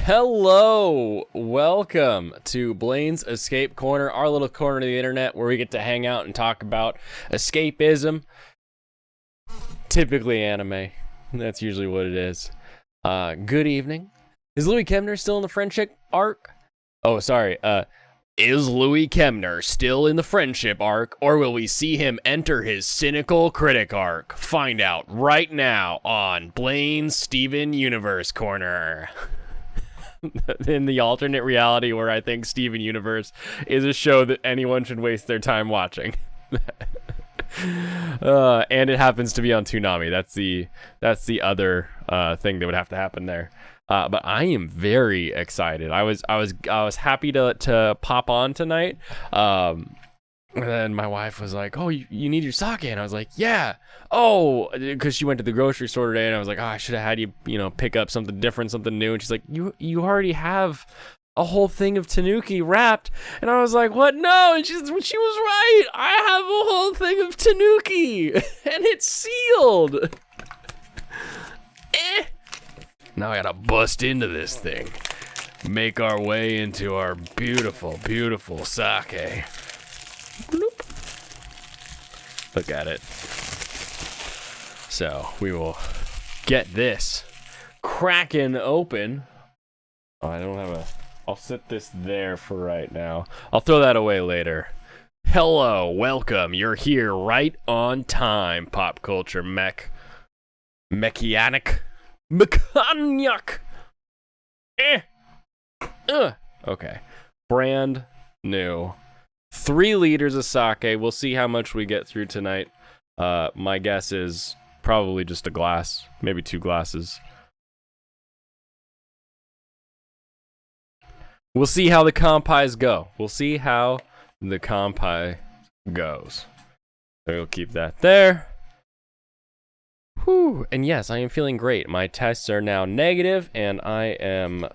Hello, welcome to Blaine's Escape Corner, our little corner of the internet where we get to hang out and talk about escapism, typically anime. That's usually what it is. Good evening. Is Louis Kemner still in the friendship arc? Oh, sorry. Is Louis Kemner still in the friendship arc, or will we see him enter his cynical critic arc? Find out right now on Blaine's Steven Universe Corner. In the alternate reality where I think Steven Universe is a show that anyone should waste their time watching. And it happens to be on Toonami. That's the other thing that would have to happen there. But I am very excited. I was happy to pop on tonight. And then my wife was like, "Oh, you need your sake," and I was like, "Yeah." Oh, because she went to the grocery store today, and I was like, "Oh, I should have had you, pick up something different, something new." And she's like, "You already have a whole thing of tanuki wrapped," and I was like, "What? No!" And she was right. I have a whole thing of tanuki, and it's sealed. Now I gotta bust into this thing, make our way into our beautiful, beautiful sake. Bloop. Look at it. So we will get this cracking open. Oh, I don't have I'll set this there for right now. I'll throw that away later. Hello, welcome. You're here right on time, pop culture mechanic. Okay. Brand new. 3 liters of sake. We'll see how much we get through tonight. My guess is probably just a glass, maybe 2 glasses. We'll see how the compis go. We'll see how the compi goes. So we'll keep that there. Whew. And yes, I am feeling great. My tests are now negative, and I am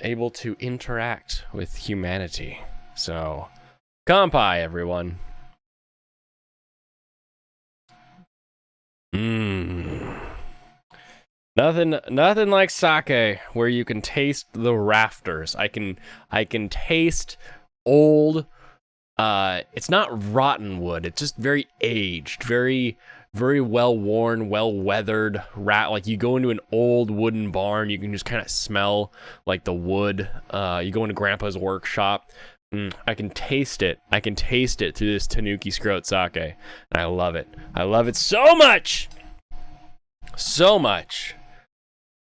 able to interact with humanity. So, kampai, everyone. Nothing like sake where you can taste the rafters. I can taste old. It's not rotten wood. It's just very aged, very well worn, well weathered. Like you go into an old wooden barn, you can just kind of smell like the wood. You go into Grandpa's workshop. I can taste it. I can taste it through this Tanuki Scroat sake, and I love it. I love it so much. So much.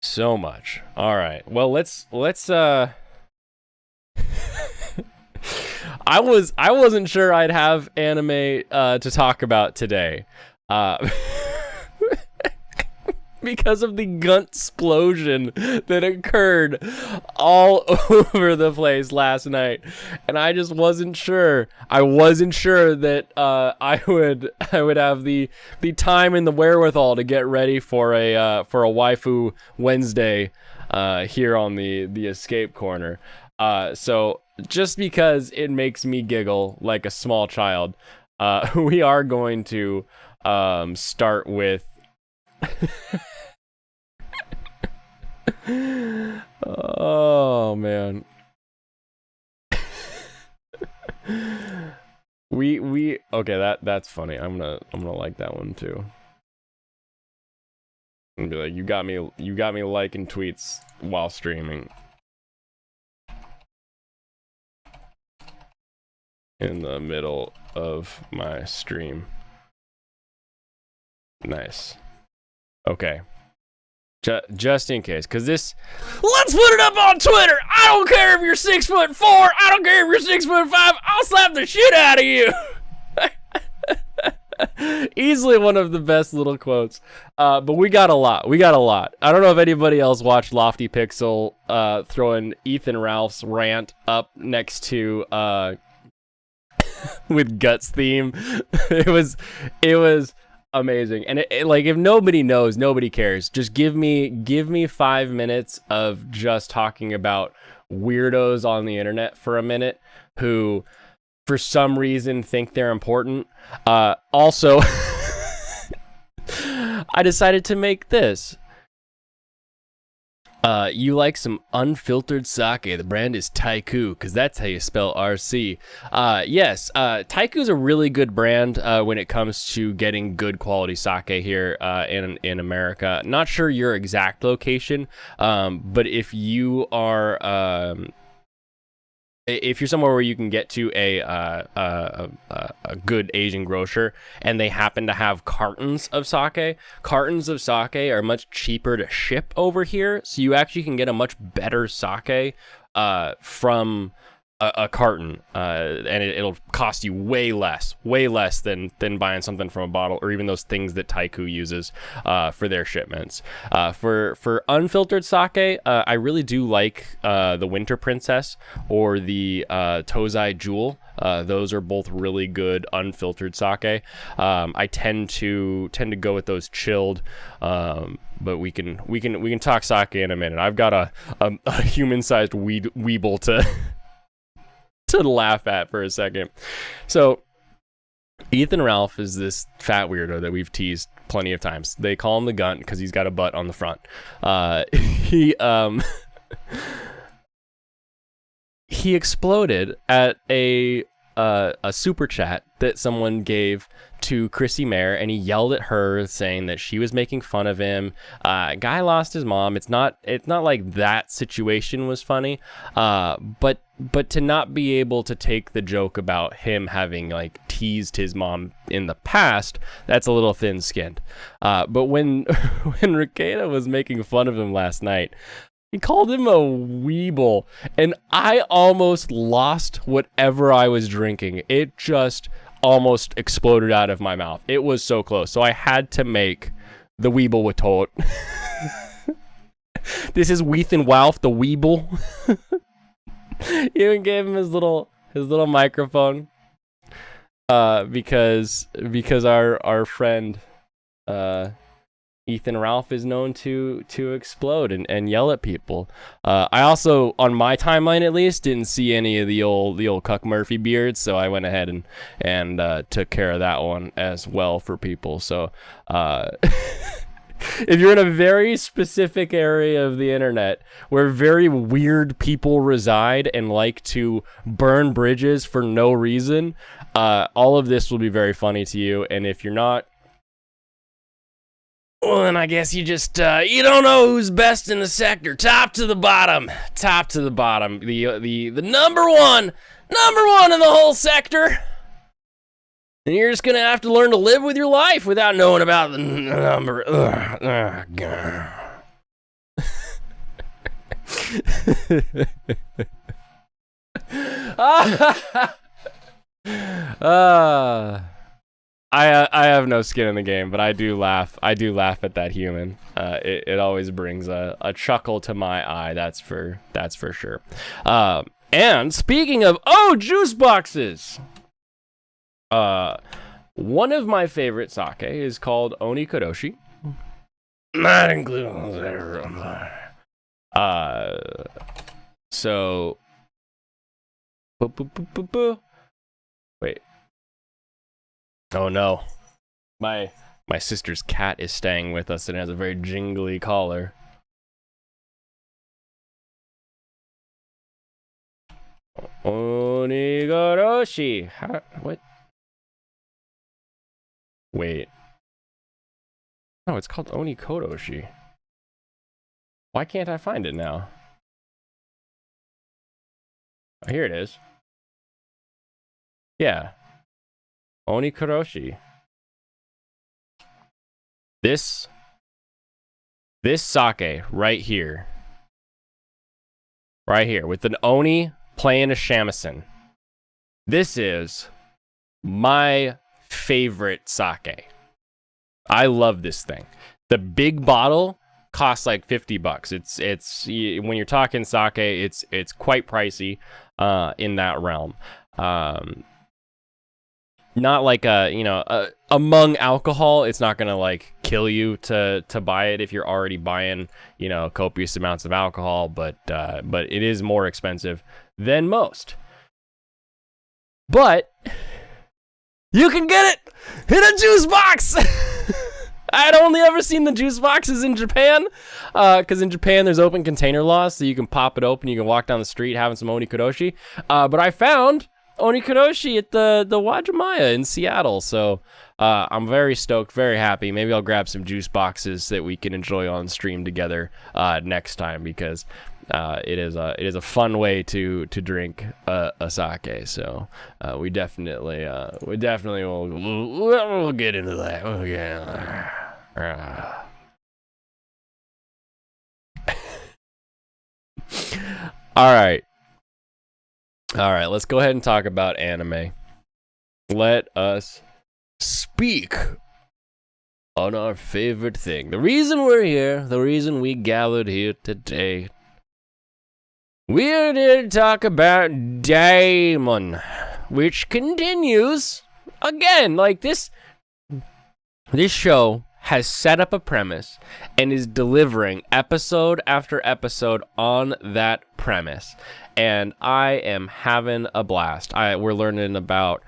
So much. All right. Well, let's. I wasn't sure I'd have anime to talk about today. Because of the gunt explosion that occurred all over the place last night, and I just wasn't sure. I wasn't sure that I would have the time and the wherewithal to get ready for a waifu Wednesday here on the Escape Corner. So just because it makes me giggle like a small child, we are going to start with. Oh man. we okay, that's funny. I'm gonna like that one too. I'm gonna be like, you got me liking tweets while streaming. In the middle of my stream. Nice. Okay. Just in case, because this. Let's put it up on Twitter. I don't care if you're 6'4". I don't care if you're 6'5". I'll slap the shit out of you. Easily one of the best little quotes. But we got a lot. I don't know if anybody else watched Lofty Pixel throwing Ethan Ralph's rant up next to with Guts theme. It was amazing. And it like, if nobody knows, nobody cares. Just give me 5 minutes of just talking about weirdos on the internet for a minute who for some reason think they're important. Also I decided to make this. You like some unfiltered sake. The brand is Taiku, because that's how you spell RC. Yes, Taiku's a really good brand when it comes to getting good quality sake here in America. Not sure your exact location, but if you are... if you're somewhere where you can get to a good Asian grocer and they happen to have cartons of sake are much cheaper to ship over here. So you actually can get a much better sake from a carton, and it'll cost you way less than buying something from a bottle, or even those things that Taiku uses for their shipments. For unfiltered sake, I really do like the Winter Princess or the Tozai Jewel. Those are both really good unfiltered sake. I tend to go with those chilled, but we can talk sake in a minute. I've got a human-sized weeble to laugh at for a second. So Ethan Ralph is this fat weirdo that we've teased plenty of times. They call him the Gunt because he's got a butt on the front. He exploded at a super chat that someone gave to Chrissy Mayer, and he yelled at her saying that she was making fun of him. Guy lost his mom. It's not like that situation was funny, but to not be able to take the joke about him having like teased his mom in the past, that's a little thin-skinned. But when Rikeda was making fun of him last night, he called him a weeble, and I almost lost whatever I was drinking. It just almost exploded out of my mouth. It was so close. So I had to make the weeble with Toad. This is Weethan Walf, the weeble. Even gave him his little microphone, because our friend Ethan Ralph is known to explode and yell at people. I also, on my timeline at least, didn't see any of the old Cuck Murphy beards, so I went ahead and took care of that one as well for people. So if you're in a very specific area of the internet where very weird people reside and like to burn bridges for no reason, all of this will be very funny to you. And if you're not, well, then I guess you just, you don't know who's best in the sector. Top to the bottom. The number one in the whole sector. And you're just going to have to learn to live with your life without knowing about the number. I have no skin in the game, but I do laugh. I do laugh at that human. It always brings a chuckle to my eye. That's for sure. And speaking of juice boxes, one of my favorite sake is called Oni Kadoshi. Not including so wait. Oh no. My sister's cat is staying with us and has a very jingly collar. Onigoroshi. What? Wait. No, it's called Onikodoshi. Why can't I find it now? Oh, here it is. Yeah. Onikodoshi. This sake right here with an Oni playing a shamisen. This is my favorite sake. I love this thing. The big bottle costs like $50. It's when you're talking sake, it's quite pricey in that realm. Not like among alcohol, it's not gonna like kill you to buy it if you're already buying copious amounts of alcohol, but it is more expensive than most. But you can get it in a juice box. I'd only ever seen the juice boxes in Japan, because in Japan there's open container laws, so you can pop it open, you can walk down the street having some onikaroshi. But I found onikaroshi at the Wajimaya in Seattle, so I'm very stoked, very happy. Maybe I'll grab some juice boxes that we can enjoy on stream together next time, because it is a fun way to drink a sake. So we definitely will get into that. Okay. All right. Let's go ahead and talk about anime. Let us speak on our favorite thing. The reason we're here, the reason we gathered here today, we're here to talk about Daemon, which continues again. Like this show has set up a premise and is delivering episode after episode on that premise, and I am having a blast. We're learning about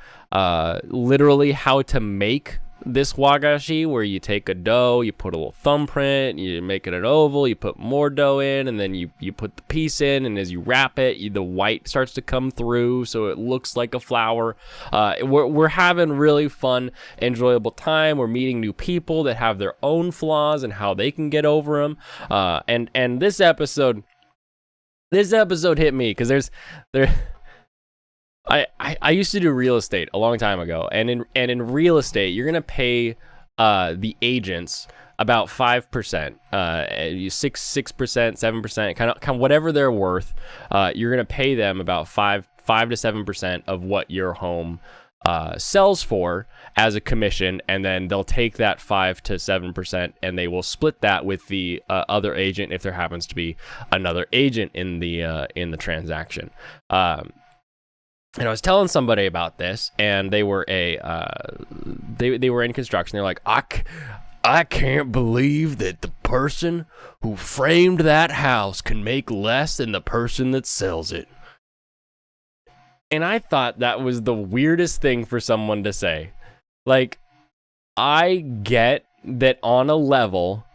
literally how to make this wagashi, where you take a dough, you put a little thumbprint, you make it an oval, you put more dough in, and then you put the piece in, and as you wrap it, the white starts to come through so it looks like a flower. We're having really fun, enjoyable time. We're meeting new people that have their own flaws and how they can get over them. And this episode hit me because I used to do real estate a long time ago, and in real estate, you're gonna pay the agents about 5%, 6%, 7%, kind of whatever they're worth. You're gonna pay them about 5 to 7% of what your home sells for as a commission, and then they'll take that 5 to 7% and they will split that with the other agent if there happens to be another agent in the transaction. And I was telling somebody about this, and they were they were in construction. They're like, I can't believe that the person who framed that house can make less than the person that sells it. And I thought that was the weirdest thing for someone to say. Like, I get that on a level,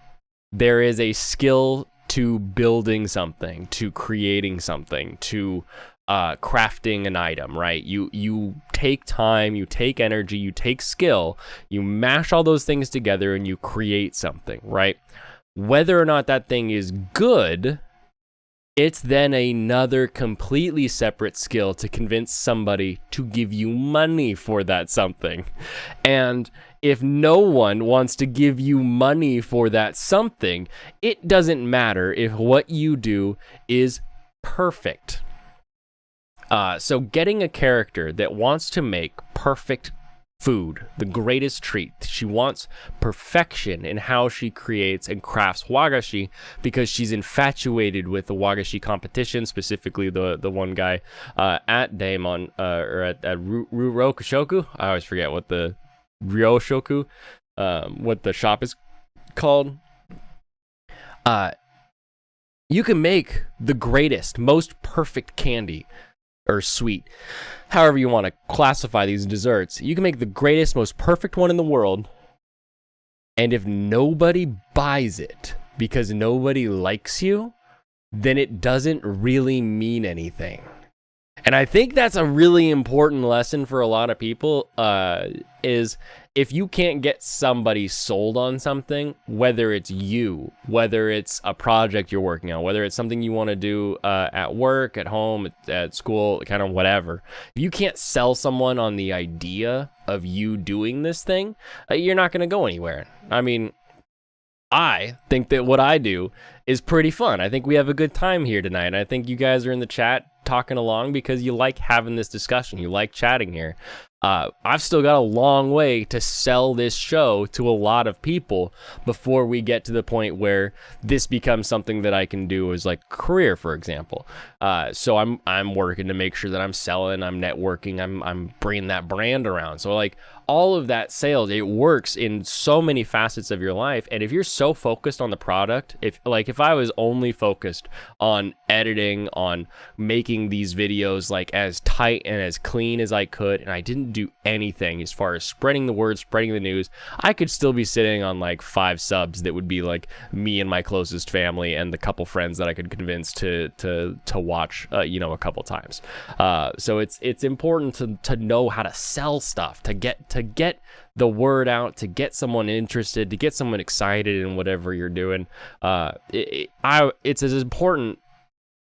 there is a skill to building something, to creating something, to crafting an item, right? You take time, you take energy, you take skill, you mash all those things together and you create something, right? Whether or not that thing is good, it's then another completely separate skill to convince somebody to give you money for that something. And if no one wants to give you money for that something, it doesn't matter if what you do is perfect. So getting a character that wants to make perfect food, the greatest treat. She wants perfection in how she creates and crafts wagashi because she's infatuated with the wagashi competition, specifically the one guy at Daemon, or at Ryokoshoku. I always forget what the Ryoshoku, what the shop is called. You can make the greatest, most perfect candy or sweet, however you want to classify these desserts. You can make the greatest, most perfect one in the world, and if nobody buys it because nobody likes you, then it doesn't really mean anything. And I think that's a really important lesson for a lot of people, is if you can't get somebody sold on something, whether it's you, whether it's a project you're working on, whether it's something you want to do at work, at home, at school, kind of whatever, if you can't sell someone on the idea of you doing this thing, you're not going to go anywhere. I mean, I think that what I do is pretty fun. I think we have a good time here tonight. I think you guys are in the chat talking along because you like having this discussion. You like chatting here. I've still got a long way to sell this show to a lot of people before we get to the point where this becomes something that I can do as like a career, for example. So I'm working to make sure that I'm selling, I'm networking, I'm bringing that brand around. So like all of that sales, it works in so many facets of your life. And if you're so focused on the product, if I was only focused on editing, on making these videos like as tight and as clean as I could, and I didn't do anything as far as spreading the word, spreading the news, I could still be sitting on like 5 subs that would be like me and my closest family and the couple friends that I could convince to watch a couple times. So it's important to know how to sell stuff, to get the word out, to get someone interested, to get someone excited in whatever you're doing. It's as important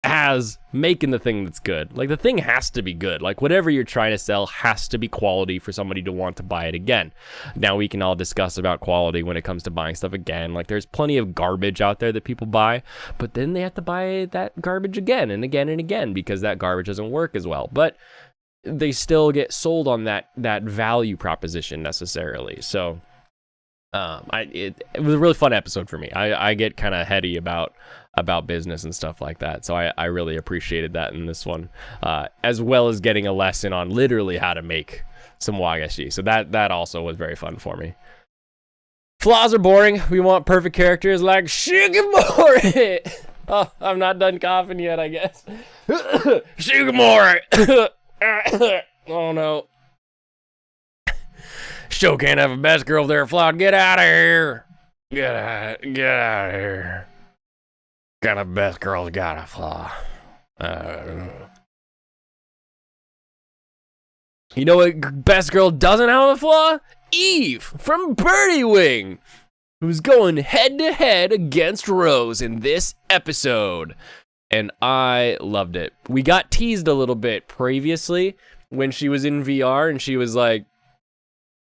as making the thing that's good. Like the thing has to be good. Like whatever you're trying to sell has to be quality for somebody to want to buy it again. Now we can all discuss about quality when it comes to buying stuff again. Like there's plenty of garbage out there that people buy, but then they have to buy that garbage again and again and again because that garbage doesn't work as well. But they still get sold on that value proposition necessarily. So it was a really fun episode for me. I get kind of heady about business and stuff like that. So I really appreciated that in this one, as well as getting a lesson on literally how to make some wagashi. So that also was very fun for me. Flaws are boring. We want perfect characters like Shikimori. Oh, I'm not done coughing yet, I guess. Shikimori. Oh no. Show can't have a best girl there, flawed. Get out of here. Get out of here. Kind of best girl's got a flaw. You know what best girl doesn't have a flaw? Eve from Birdie Wing, who's going head to head against Rose in this episode. And I loved it. We got teased a little bit previously when she was in VR and she was like,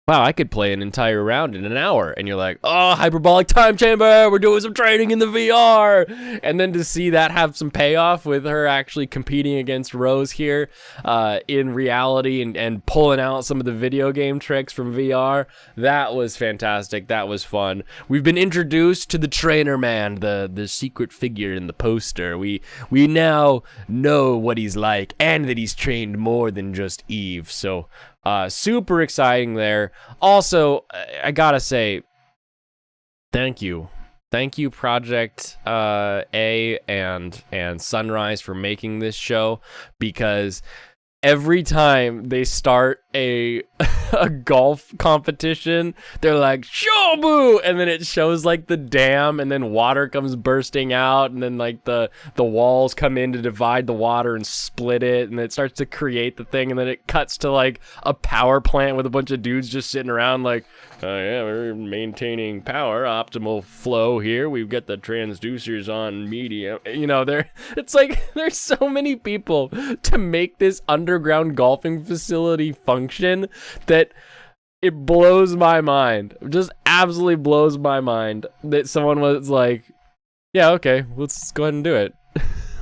wow, I could play an entire round in an hour. And you're like, oh, hyperbolic time chamber, we're doing some training in the VR. And then to see that have some payoff with her actually competing against Rose here in reality and pulling out some of the video game tricks from VR, that was fantastic. That was fun. We've been introduced to the trainer man, the secret figure in the poster. We now know what he's like and that he's trained more than just Eve. So super exciting there. Also, I gotta say, thank you, Project A and Sunrise for making this show, because every time they start a golf competition, they're like, Shobu! And then it shows like the dam, and then water comes bursting out, and then like the walls come in to divide the water and split it, and it starts to create the thing, and then it cuts to like a power plant with a bunch of dudes just sitting around like, oh yeah, we're maintaining power, optimal flow here. We've got the transducers on medium. You know, it's like there's so many people to make this underground golfing facility function that it blows my mind. Just absolutely blows my mind that someone was like, yeah, okay, let's go ahead and do it.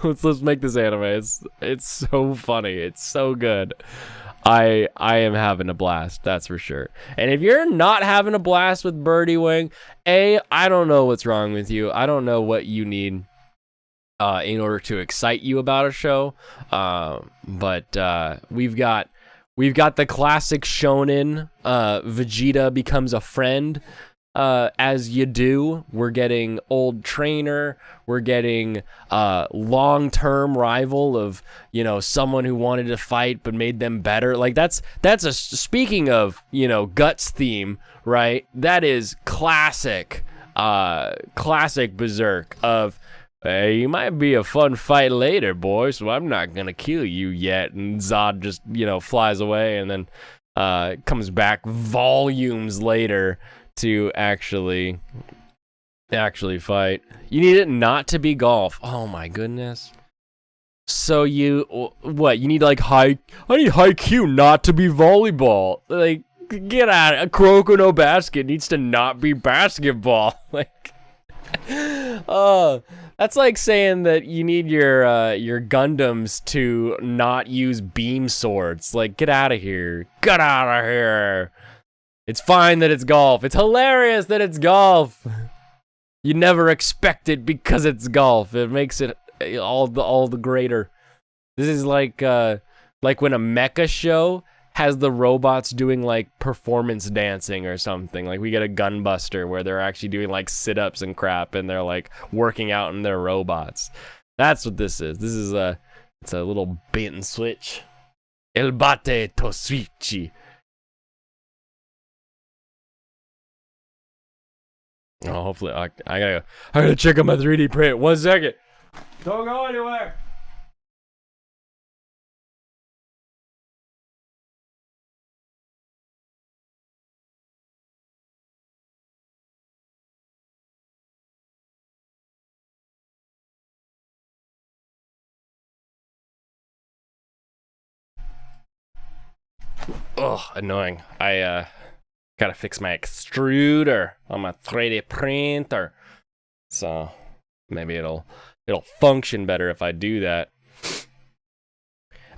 let's make this anime. It's so funny. It's so good. I am having a blast, that's for sure. And if you're not having a blast with Birdie Wing, I don't know what's wrong with you. I don't know what you need in order to excite you about a show. But we've got the classic shonen, Vegeta becomes a friend. As you do, we're getting old trainer, we're getting long-term rival of, someone who wanted to fight but made them better. Like that's speaking of, Guts theme, right? That is classic Berserk of, hey, you might be a fun fight later, boy, so I'm not gonna kill you yet. And Zod just, flies away and then comes back volumes later to actually fight. You need it not to be golf. Oh my goodness. So you need like I need high not to be volleyball. Like, get out. A Kuroko no Basket needs to not be basketball. Like, that's like saying that you need your Gundams to not use beam swords. Like, get out of here. Get out of here. It's fine that it's golf. It's hilarious that it's golf. You never expect it because it's golf. It makes it all the greater. This is like when a mecha show has the robots doing like performance dancing or something. Like we get a Gunbuster where they're actually doing like sit-ups and crap, and they're like working out in their robots. That's what this is. This is it's a little bait and switch. El bate to switchi. Oh, hopefully I gotta check out my 3D print. 1 second. Don't go anywhere. Ugh, annoying. I gotta fix my extruder on my 3D printer. So maybe it'll function better if I do that.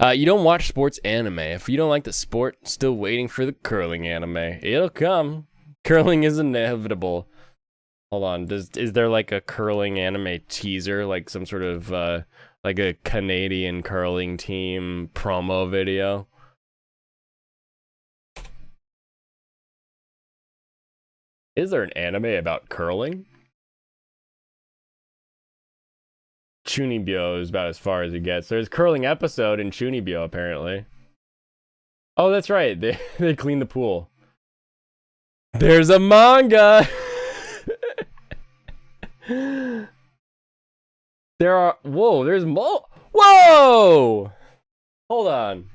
You don't watch sports anime. If you don't like the sport, still waiting for the curling anime. It'll come. Curling is inevitable. Hold on. Is there like a curling anime teaser, like some sort of like a Canadian curling team promo video? Is there an anime about curling? Chunibyo is about as far as it gets. There's a curling episode in Chunibyo, apparently. Oh, that's right. They clean the pool. There's a manga! There's more. Whoa! Hold on.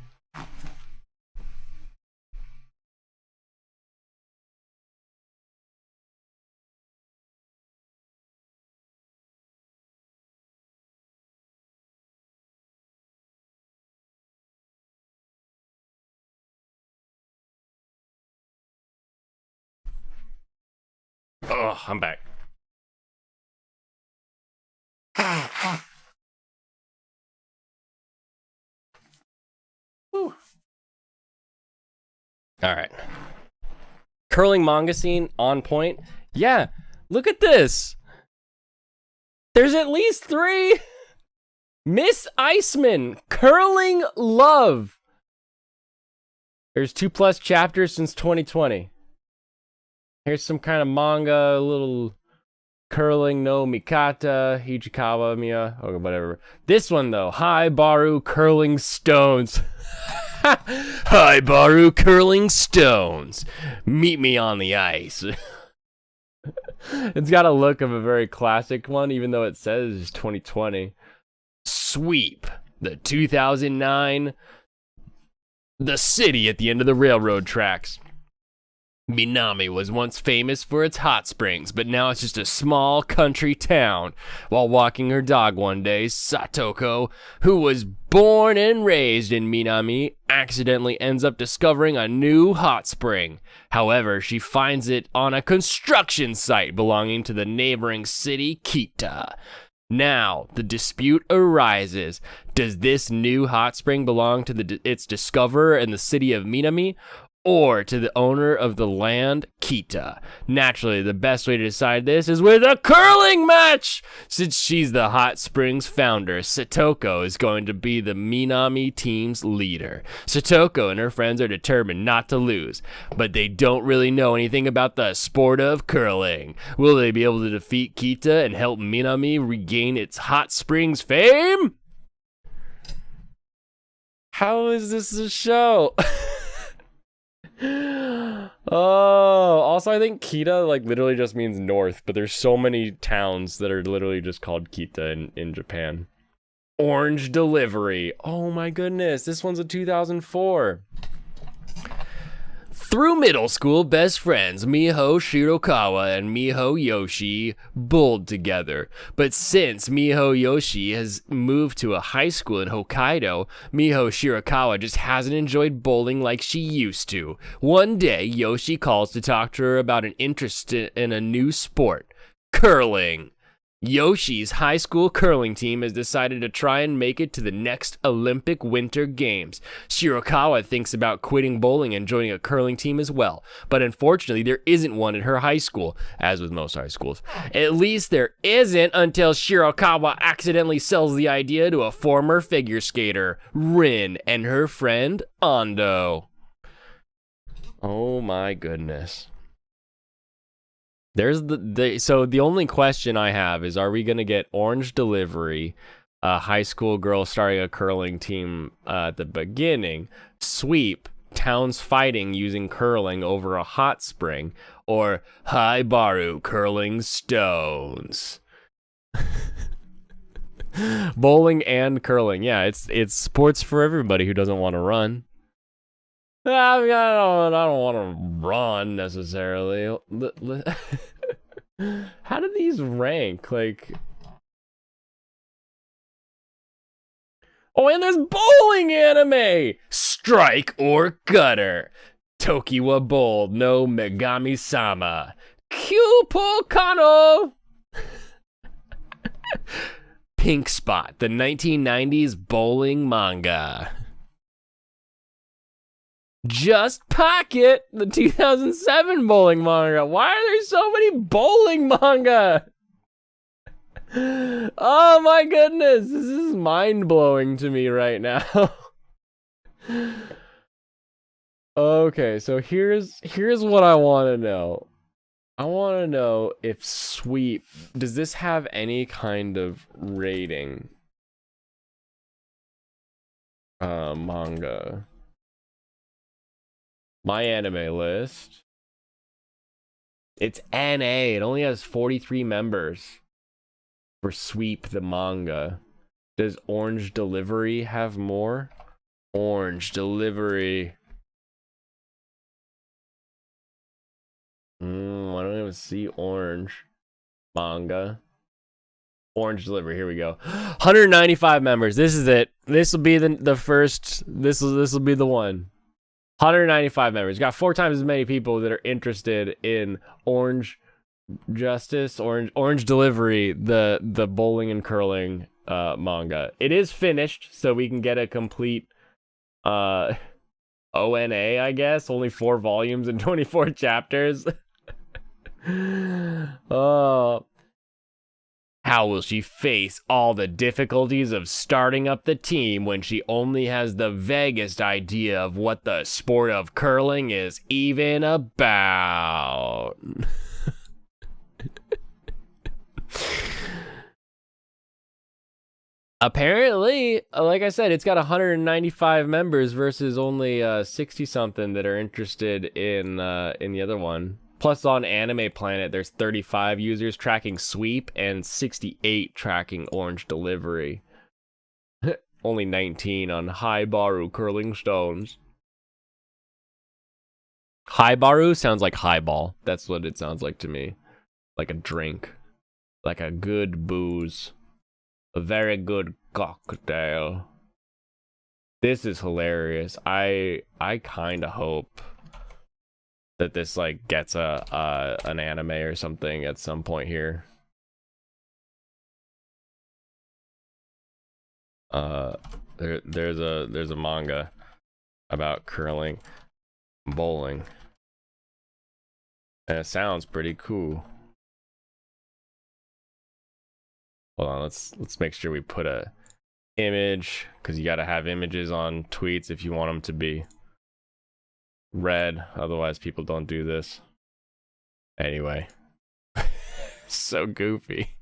Oh, I'm back. Whew. All right. Curling manga scene on point. Yeah, look at this. There's at least 3. Miss Iceman, curling love. There's 2+ chapters since 2020. Here's some kind of manga, little curling no Mikata, Hijikawa Miya, or whatever. This one though, Hi Baru curling stones. Hi Baru curling stones. Meet me on the ice. It's got a look of a very classic one, even though it says 2020. Sweep, the 2009, the city at the end of the railroad tracks. Minami was once famous for its hot springs, but now it's just a small country town. While walking her dog one day, Satoko, who was born and raised in Minami, accidentally ends up discovering a new hot spring. However, she finds it on a construction site belonging to the neighboring city, Kita. Now, the dispute arises. Does this new hot spring belong to its discoverer in the city of Minami, or to the owner of the land, Kita? Naturally, the best way to decide this is with a curling match! Since she's the hot springs founder, Satoko is going to be the Minami team's leader. Satoko and her friends are determined not to lose, but they don't really know anything about the sport of curling. Will they be able to defeat Kita and help Minami regain its hot springs fame? How is this a show? Oh, also I think Kita like literally just means north, but there's so many towns that are literally just called Kita in Japan. Orange Delivery. Oh my goodness, this one's a 2004. Through middle school, best friends Miho Shirokawa and Miho Yoshi bowled together. But since Miho Yoshi has moved to a high school in Hokkaido, Miho Shirokawa just hasn't enjoyed bowling like she used to. One day, Yoshi calls to talk to her about an interest in a new sport, curling. Yoshi's high school curling team has decided to try and make it to the next Olympic Winter Games. Shirokawa thinks about quitting bowling and joining a curling team as well, but unfortunately there isn't one at her high school, as with most high schools. At least there isn't until Shirokawa accidentally sells the idea to a former figure skater, Rin, and her friend, Ando. Oh my goodness. There's so the only question I have is, are we going to get Orange Delivery, a high school girl starting a curling team at the beginning, Sweep, towns fighting using curling over a hot spring, or Haibaru curling stones? Bowling and curling. Yeah, it's sports for everybody who doesn't want to run. I don't want to run necessarily. How do these rank? Like, oh, and there's bowling anime. Strike or gutter. Tokiwa Bowl no Megami-sama. Kyupo Kano. Pink Spot, the 1990s bowling manga. Just Pocket, the 2007 bowling manga. Why are there so many bowling manga? Oh my goodness, this is mind-blowing to me right now. Okay, so here's what I want to know. I want to know if Sweep, does this have any kind of rating? Manga. My anime list. It's NA. It only has 43 members for Sweep the manga. Does Orange Delivery have more? Orange Delivery. I don't even see Orange manga. Orange Delivery. Here we go. 195 members. This is it. This will be the first. This will be the one. 195 members. Got 4 times as many people that are interested in Orange Justice, Orange Delivery, the bowling and curling manga. It is finished, so we can get a complete ONA, I guess. Only 4 volumes and 24 chapters. Oh. How will she face all the difficulties of starting up the team when she only has the vaguest idea of what the sport of curling is even about? Apparently, like I said, it's got 195 members versus only 60-something that are interested in the other one. Plus, on Anime Planet, there's 35 users tracking Sweep and 68 tracking Orange Delivery. Only 19 on Haibaru Curling Stones. Haibaru sounds like highball. That's what it sounds like to me. Like a drink. Like a good booze. A very good cocktail. This is hilarious. I kind of hope that this like gets an anime or something at some point here. There's a manga about curling, bowling, and it sounds pretty cool. Hold on, let's make sure we put a image, because you got to have images on tweets if you want them to be read, otherwise people don't do this. Anyway. So goofy.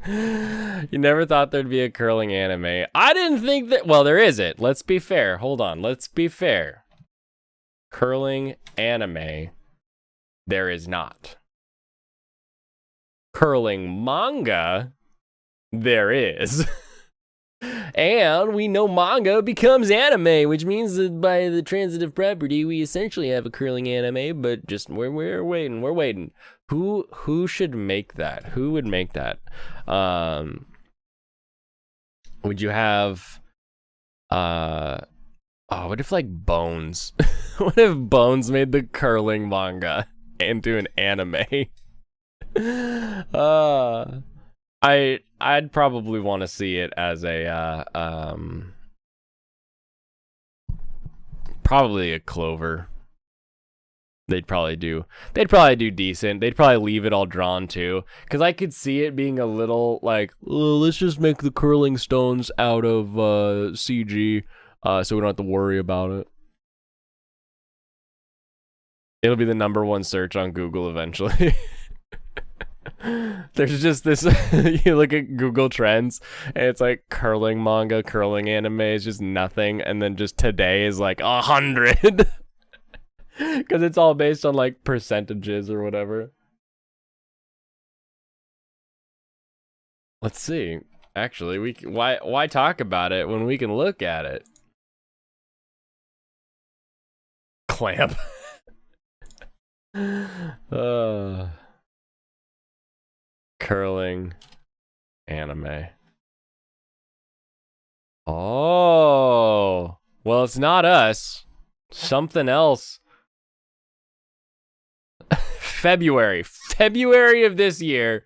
You never thought there'd be a curling anime. I didn't think that, well, there isn't. Let's be fair. Hold on, let's be fair. Curling anime, there is not. Curling manga, there is. And we know manga becomes anime, which means that by the transitive property, we essentially have a curling anime, but just we're waiting. Who should make that? Who would make that? Would you have what if like Bones? What if Bones made the curling manga into an anime? I'd probably want to see it as a probably a Clover. They'd probably do decent. They'd probably leave it all drawn too, because I could see it being a little like, oh, let's just make the curling stones out of CG, so we don't have to worry about it. It'll be the #1 search on Google eventually. There's just this, you look at Google Trends, and it's like curling manga, curling anime is just nothing, and then just today is like 100. Because it's all based on like percentages or whatever. Let's see. Actually, why talk about it when we can look at it? Clamp. Curling anime. Oh, well, it's not us. Something else. February of this year,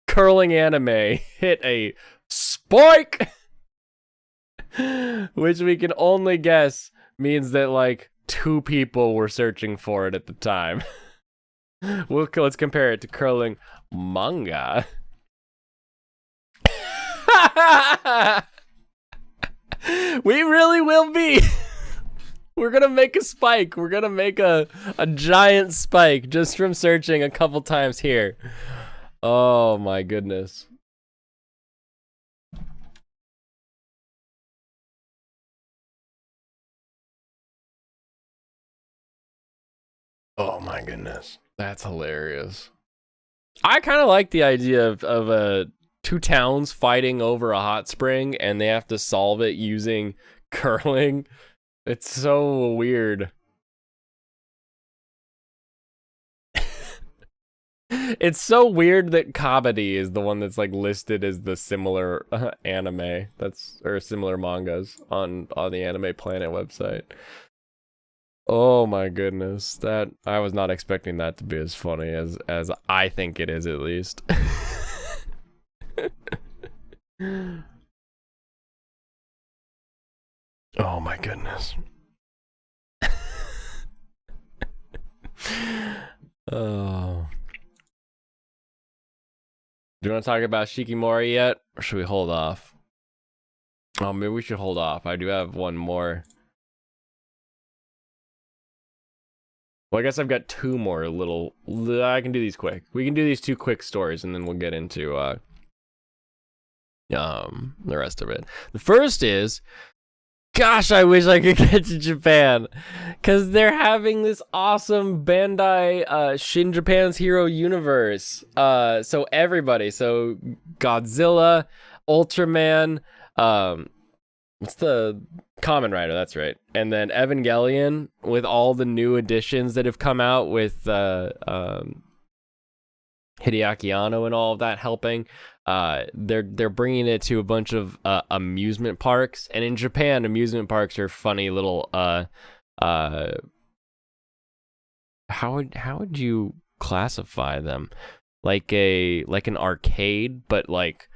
curling anime hit a spike, which we can only guess means that like 2 people were searching for it at the time. Let's compare it to curling manga. We really will be. We're gonna make a spike. We're gonna make a giant spike just from searching a couple times here. Oh my goodness. Oh my goodness. That's hilarious. I kind of like the idea of 2 towns fighting over a hot spring and they have to solve it using curling. It's so weird. It's so weird that Kabaddi is the one that's like listed as the similar anime or similar mangas on the Anime Planet website. Oh my goodness, that I was not expecting that to be as funny as I think it is, at least. Oh my goodness. Oh. Do you want to talk about Shikimori yet? Or should we hold off? Oh, maybe we should hold off. I do have one more. Well, I guess I've got 2 more little... I can do these quick. We can do these 2 quick stories, and then we'll get into the rest of it. The first is... Gosh, I wish I could get to Japan, because they're having this awesome Bandai Shin Japan's Hero Universe. So everybody, so Godzilla, Ultraman, what's the Kamen Rider? That's right. And then Evangelion, with all the new additions that have come out with Hideaki Anno and all of that helping. They're bringing it to a bunch of amusement parks, and in Japan, amusement parks are funny little how would you classify them? Like an arcade, but like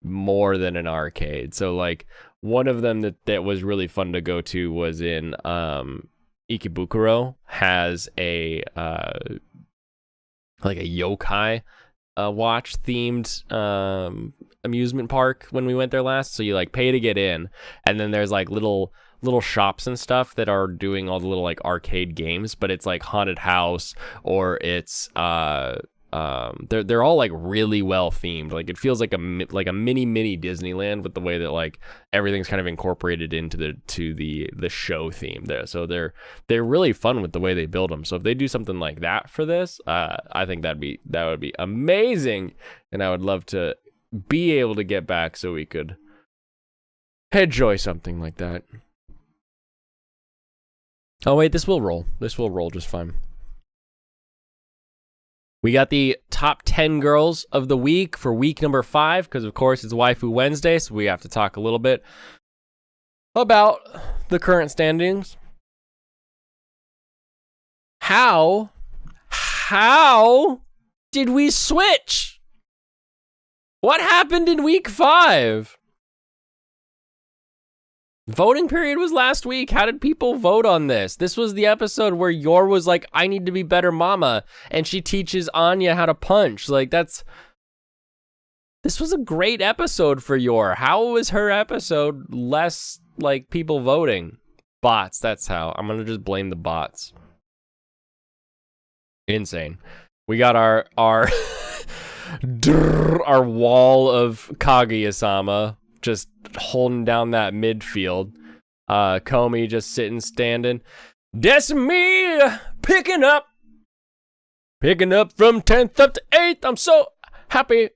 more than an arcade. So like one of them that was really fun to go to was in Ikebukuro, has a like a yokai watch themed amusement park when we went there last. So you like pay to get in, and then there's like little shops and stuff that are doing all the little like arcade games, but it's like haunted house, or it's they're all like really well themed. Like it feels like a mini Disneyland with the way that like everything's kind of incorporated into the show theme there. So they're really fun with the way they build them. So if they do something like that for this, I think that would be amazing, and I would love to be able to get back so we could enjoy something like that. Oh wait, this will roll. This will roll just fine. We got the top 10 girls of the week for week number 5, because of course it's Waifu Wednesday, so we have to talk a little bit about the current standings. How did we switch? What happened in week 5? Voting period was last week. How did people vote on this? This was the episode where Yor was like, I need to be better mama. And she teaches Anya how to punch. Like, this was a great episode for Yor. How was her episode less, like, people voting? Bots, that's how. I'm going to just blame the bots. Insane. We got our our wall of Kaguya-sama just holding down that midfield. Comey just standing. That's me picking up from 10th up to 8th. I'm so happy.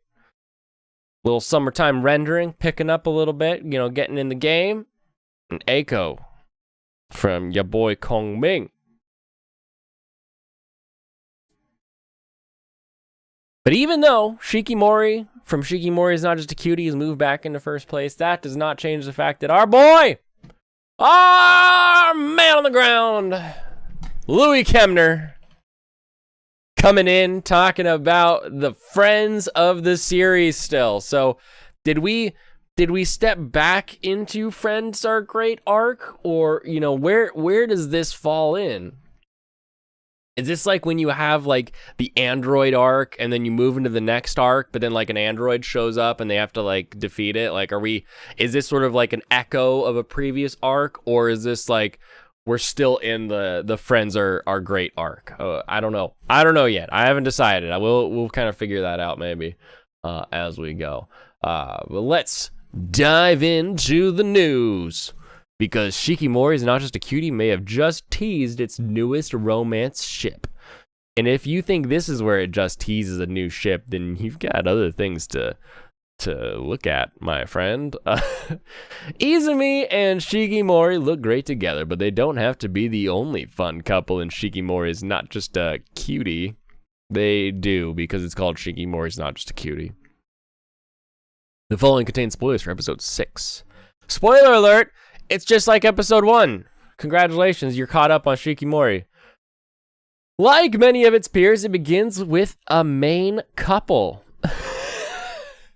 Little summertime rendering, picking up a little bit, you know, getting in the game. And Echo from ya boy Kong Ming. But even though Shikimori from Shikimori is not just a cutie, has moved back into first place, that does not change the fact that our boy, our man on the ground, Louis Kemner, coming in, talking about the friends of the series still. So did we step back into Friends Are Great arc? Or, you know, where does this fall in? Is this like when you have like the android arc and then you move into the next arc, but then like an android shows up and they have to like defeat it? Like, is this sort of like an echo of a previous arc, or is this like we're still in the Friends Are Great arc? I don't know. I don't know yet. I haven't decided. We'll kind of figure that out maybe as we go. But let's dive into the news. Because Shikimori is not just a cutie, may have just teased its newest romance ship. And if you think this is where it just teases a new ship, then you've got other things to look at, my friend. Izumi and Shikimori look great together, but they don't have to be the only fun couple, and Shikimori is not just a cutie. They do, because it's called Shikimori is not just a cutie. The following contains spoilers for episode 6. Spoiler alert! It's just like episode 1. Congratulations, you're caught up on Shikimori. Like many of its peers, it begins with a main couple.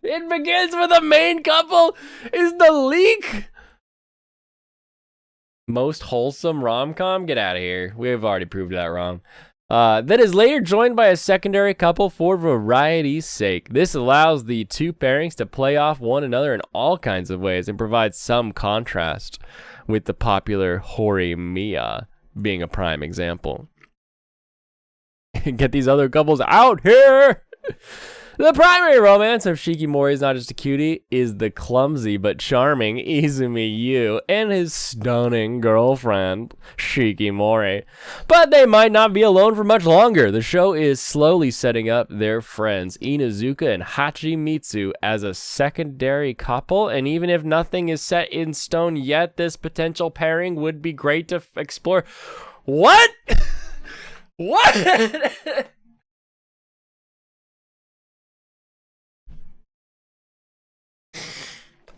It begins with a main couple? Is the leak most wholesome rom-com? Get out of here. We've already proved that wrong. That is later joined by a secondary couple for variety's sake. This allows the two pairings to play off one another in all kinds of ways and provides some contrast, with the popular Hori Mia being a prime example. Get these other couples out here! The primary romance of Shikimori is not just a cutie, is the clumsy but charming Izumi Yu and his stunning girlfriend, Shikimori. But they might not be alone for much longer. The show is slowly setting up their friends, Inuzuka and Hachimitsu, as a secondary couple, and even if nothing is set in stone yet, this potential pairing would be great to explore. What? What?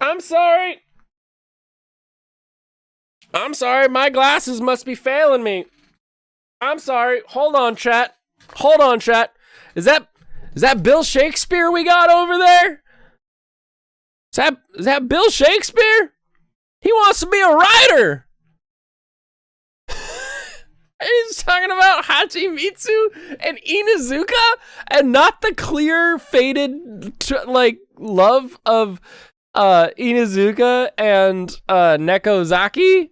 I'm sorry. My glasses must be failing me. I'm sorry. Hold on, chat. Is that Bill Shakespeare we got over there? Is that Bill Shakespeare? He wants to be a writer. He's talking about Hachimitsu and Inuzuka and not the clear, faded, love of Inuzuka and Nekozaki?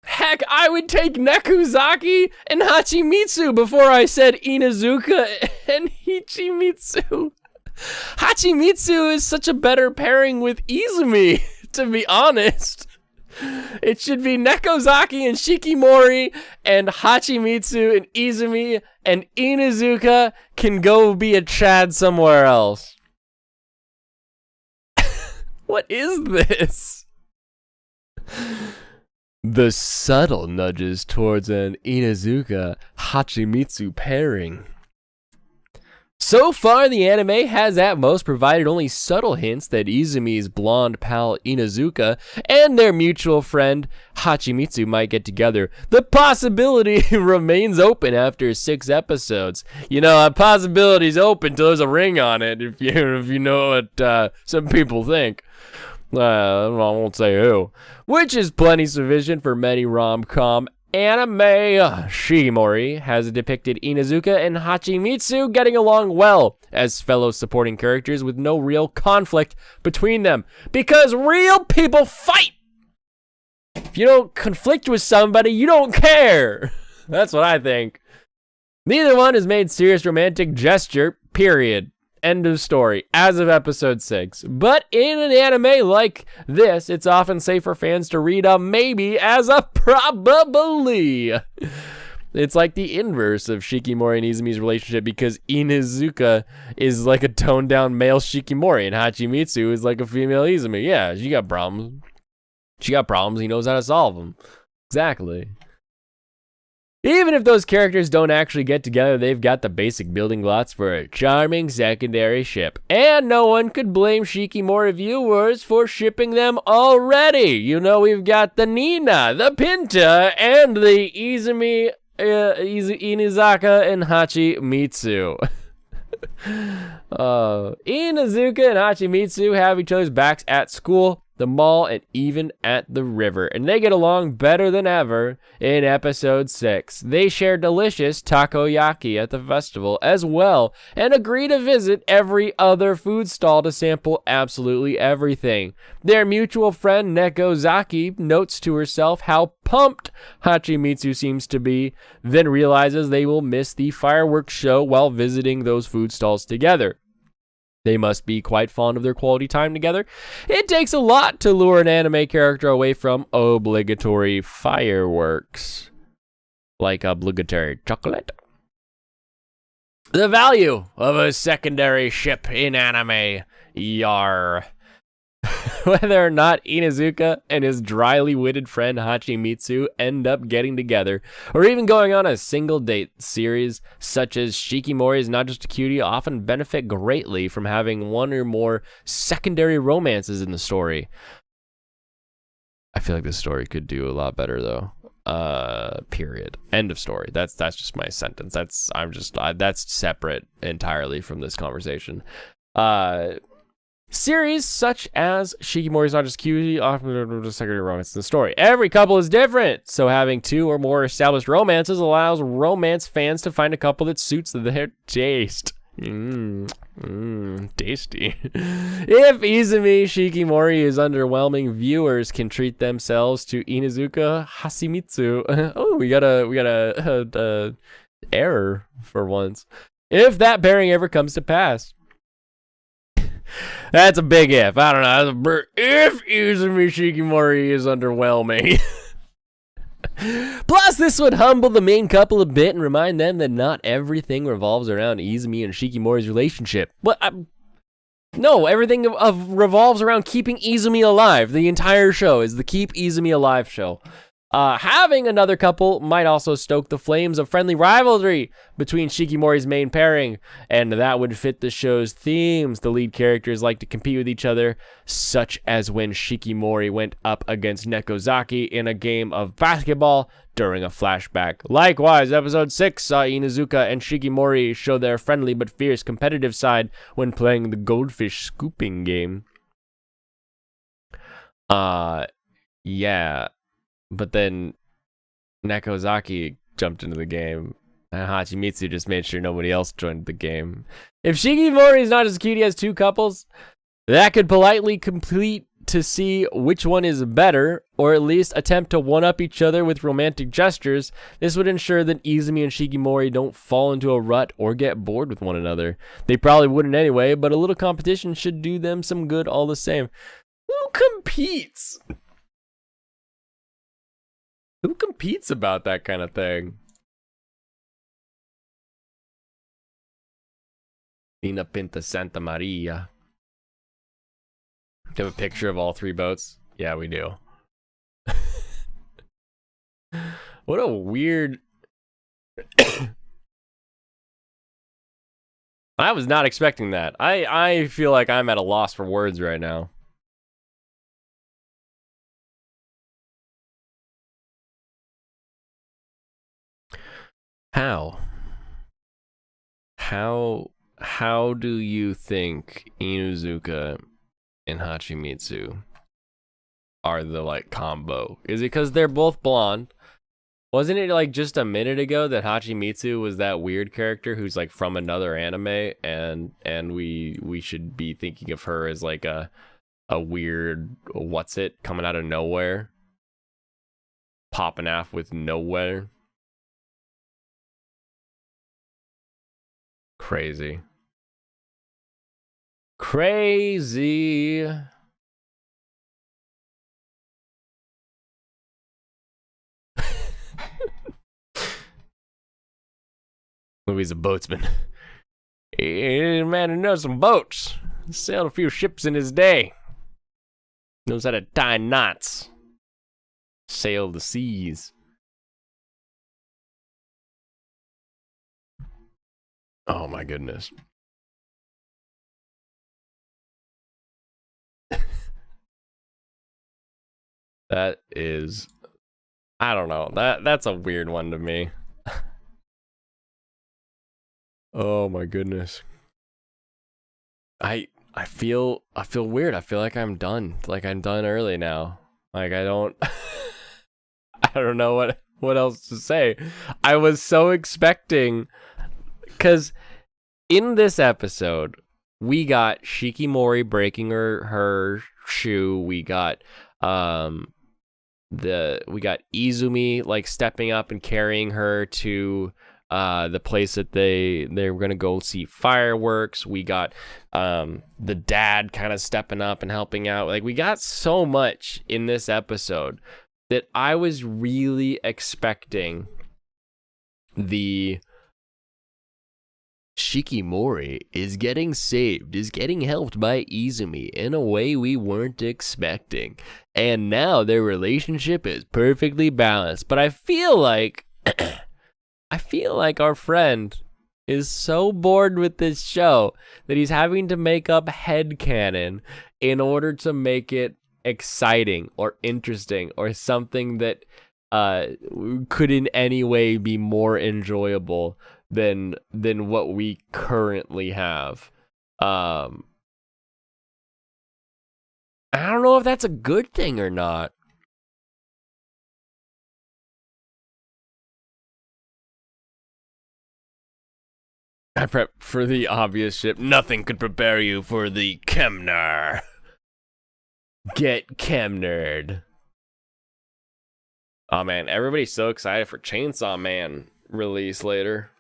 Heck, I would take Nekozaki and Hachimitsu before I said Inuzuka and Hachimitsu. Hachimitsu is such a better pairing with Izumi, to be honest. It should be Nekozaki and Shikimori, and Hachimitsu and Izumi, and Inuzuka can go be a Chad somewhere else. What is this? The subtle nudges towards an Inuzuka Hachimitsu pairing. So far, the anime has at most provided only subtle hints that Izumi's blonde pal Inuzuka and their mutual friend Hachimitsu might get together. The possibility remains open after 6 episodes. You know, a possibility's open till there's a ring on it, if you know what some people think. I won't say who. Which is plenty sufficient for many rom-com anime. Shikimori has depicted Inuzuka and Hachimitsu getting along well as fellow supporting characters with no real conflict between them. Because real people fight! If you don't conflict with somebody, you don't care! That's what I think. Neither one has made serious romantic gesture, period. End of story, as of episode 6. But in an anime like this, it's often safe for fans to read a maybe as a probably. It's like the inverse of Shikimori and Izumi's relationship, because Inuzuka is like a toned down male Shikimori and Hachimitsu is like a female Izumi. Yeah, she got problems. She got problems, he knows how to solve them. Exactly. Even if those characters don't actually get together, they've got the basic building blocks for a charming secondary ship. And no one could blame Shikimori viewers for shipping them already. You know, we've got the Nina, the Pinta, and the Izumi, Inuzaka and Hachimitsu. Inuzuka and Hachimitsu have each other's backs at school, the mall, and even at the river, and they get along better than ever. In episode 6, they share delicious takoyaki at the festival as well, and agree to visit every other food stall to sample absolutely everything. Their mutual friend Nekozaki notes to herself how pumped Hachimitsu seems to be, then realizes they will miss the fireworks show while visiting those food stalls together. They must be quite fond of their quality time together. It takes a lot to lure an anime character away from obligatory fireworks, like obligatory chocolate. The value of a secondary ship in anime, yar. Whether or not Inuzuka and his dryly witted friend Hachimitsu end up getting together, or even going on a single date, series such as Shikimori's Not Just a Cutie often benefit greatly from having one or more secondary romances in the story. I feel like this story could do a lot better though. Period. End of story. That's just my sentence. That's separate entirely from this conversation. Series such as Shikimori's Not Just Cutie often just secondary romance in the story. Every couple is different, so having 2 or more established romances allows romance fans to find a couple that suits their taste. Tasty. If Izumi Shikimori is underwhelming, viewers can treat themselves to Inuzuka Hachimitsu. Oh, we got a error for once. If that pairing ever comes to pass. That's a big if. I don't know. If Izumi Shikimori is underwhelming. Plus, this would humble the main couple a bit and remind them that not everything revolves around Izumi and Shikimori's relationship. No, everything revolves around keeping Izumi alive. The entire show is the Keep Izumi Alive show. Having another couple might also stoke the flames of friendly rivalry between Shikimori's main pairing, and that would fit the show's themes. The lead characters like to compete with each other, such as when Shikimori went up against Nekozaki in a game of basketball during a flashback. Likewise, episode 6 saw Inuzuka and Shikimori show their friendly but fierce competitive side when playing the goldfish scooping game. Yeah. But then Nekozaki jumped into the game, and Hachimitsu just made sure nobody else joined the game. If Shikimori's Not Just a Cutie has 2 couples, that could politely complete to see which one is better, or at least attempt to one-up each other with romantic gestures. This would ensure that Izumi and Shikimori don't fall into a rut or get bored with one another. They probably wouldn't anyway, but a little competition should do them some good all the same. Who competes? Who competes about that kind of thing? Nina Pinta Santa Maria. Do you have a picture of all 3 boats? Yeah, we do. What a weird... I was not expecting that. I feel like I'm at a loss for words right now. How do you think Inuzuka and Hachimitsu are the like combo? Is it because they're both blonde? Wasn't it like just a minute ago that Hachimitsu was that weird character who's like from another anime, and we should be thinking of her as like a weird what's it coming out of nowhere, popping off with nowhere. Crazy. Louis a boatsman. He's a man who knows some boats. Sailed a few ships in his day. Knows how to tie knots. Sail the seas. Oh my goodness. That is, I don't know. That's a weird one to me. Oh my goodness. I feel weird. I feel like I'm done. Like I'm done early now. Like I don't I don't know what else to say. I was so expecting, cuz in this episode we got Shikimori breaking her shoe. We got Izumi like stepping up and carrying her to the place that they were gonna go see fireworks. We got the dad kind of stepping up and helping out. Like we got so much in this episode that I was really expecting the Shikimori is getting saved, is getting helped by Izumi in a way we weren't expecting. And now their relationship is perfectly balanced. But I feel like our friend is so bored with this show that he's having to make up headcanon in order to make it exciting or interesting or something that could in any way be more enjoyable than what we currently have. I don't know if that's a good thing or not. I prep for the obvious ship. Nothing could prepare you for the Chemner. Get Chemnered. Oh man, everybody's so excited for Chainsaw Man release later.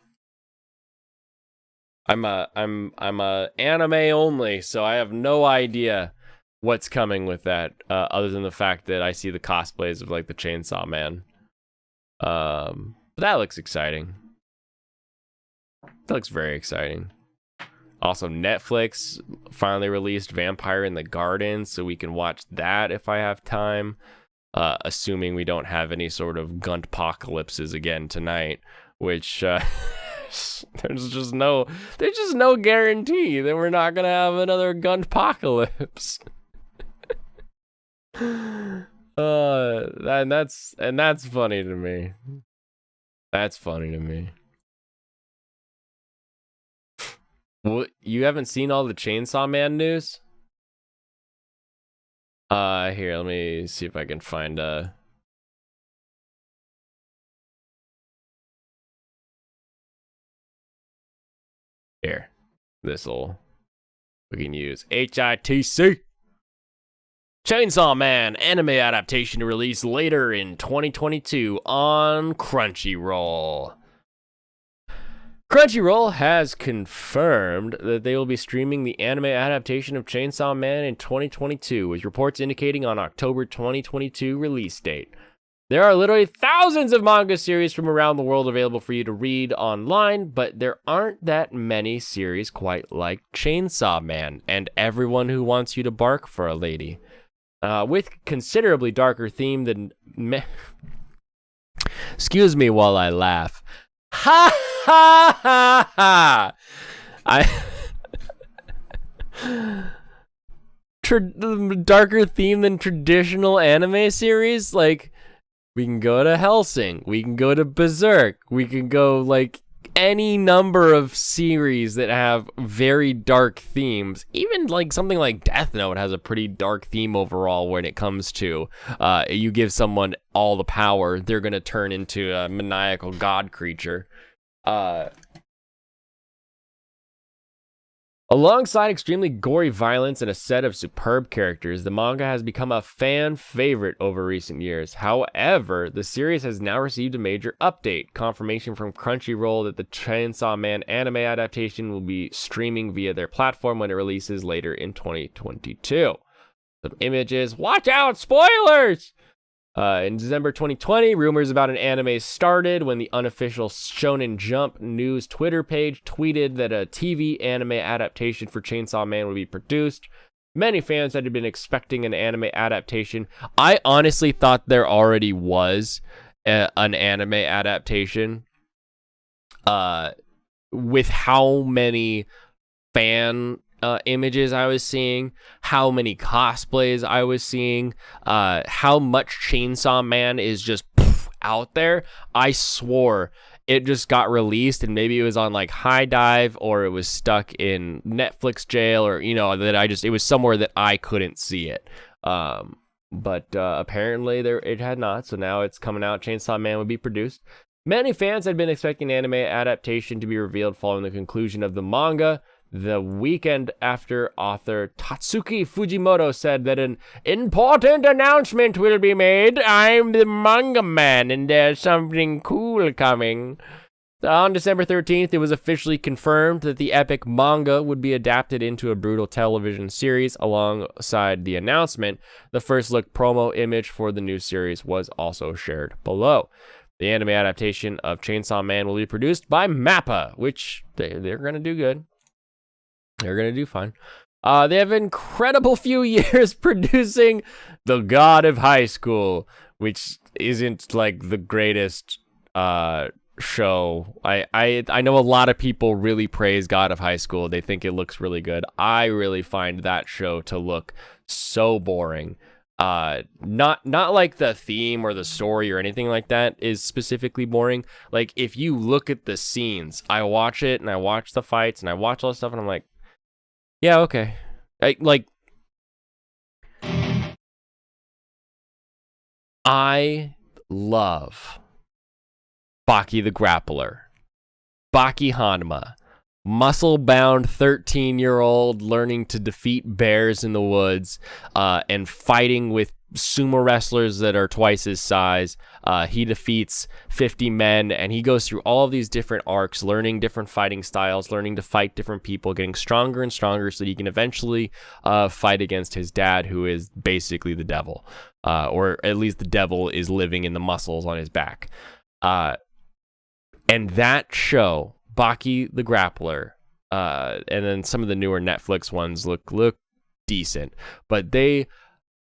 I'm a anime only, so I have no idea what's coming with that, other than the fact that I see the cosplays of like the Chainsaw Man. But that looks exciting. That looks very exciting. Also, Netflix finally released Vampire in the Garden, so we can watch that if I have time. Assuming we don't have any sort of Guntpocalypses again tonight, which there's just no guarantee that we're not gonna have another Guntpocalypse. And that's funny to me. That's funny to me. What, you haven't seen all the Chainsaw Man news? Here, let me see if I can find here. This'll we can use HITC. Chainsaw Man anime adaptation to release later in 2022 on Crunchyroll. Crunchyroll has confirmed that they will be streaming the anime adaptation of Chainsaw Man in 2022, with reports indicating on October 2022 release date. There are literally thousands of manga series from around the world available for you to read online, but there aren't that many series quite like Chainsaw Man and Everyone Who Wants You to Bark for a Lady. With considerably darker theme than... Excuse me while I laugh. Ha ha ha! I darker theme than traditional anime series. Like, we can go to Hellsing, we can go to Berserk, we can go like any number of series that have very dark themes. Even like something like Death Note has a pretty dark theme overall when it comes to you give someone all the power, they're gonna turn into a maniacal god creature. Alongside extremely gory violence and a set of superb characters, the manga has become a fan favorite over recent years. However, the series has now received a major update. Confirmation from Crunchyroll that the Chainsaw Man anime adaptation will be streaming via their platform when it releases later in 2022. Some images. Watch out, spoilers! In December 2020, rumors about an anime started when the unofficial Shonen Jump News Twitter page tweeted that a TV anime adaptation for Chainsaw Man would be produced. Many fans had been expecting an anime adaptation. I honestly thought there already was an anime adaptation. With how many fan images I was seeing, how many cosplays I was seeing, how much Chainsaw Man is just out there. I swore it just got released and maybe it was on like High Dive or it was stuck in Netflix jail, or that it was somewhere that I couldn't see it. But apparently it had not, so now it's coming out. Chainsaw Man would be produced. Many fans had been expecting anime adaptation to be revealed following the conclusion of the manga. The weekend after, author Tatsuki Fujimoto said that an important announcement will be made. I'm the manga man and there's something cool coming. On December 13th, it was officially confirmed that the epic manga would be adapted into a brutal television series. Alongside the announcement, the first look promo image for the new series was also shared below. The anime adaptation of Chainsaw Man will be produced by MAPPA, which they're going to do good. They're going to do fine. They have an incredible few years producing The God of High School, which isn't like the greatest show. I know a lot of people really praise God of High School. They think it looks really good. I really find that show to look so boring. Not like the theme or the story or anything like that is specifically boring. Like, if you look at the scenes, I watch it and I watch the fights and I watch all this stuff and I'm like, yeah, okay. I love Baki the Grappler, Baki Hanma, muscle-bound 13-year-old learning to defeat bears in the woods, and fighting with sumo wrestlers that are twice his size. He defeats 50 men, and he goes through all of these different arcs, learning different fighting styles, learning to fight different people, getting stronger and stronger so that he can eventually fight against his dad, who is basically the devil, or at least the devil is living in the muscles on his back. And that show, Baki the Grappler, and then some of the newer Netflix ones look decent, but they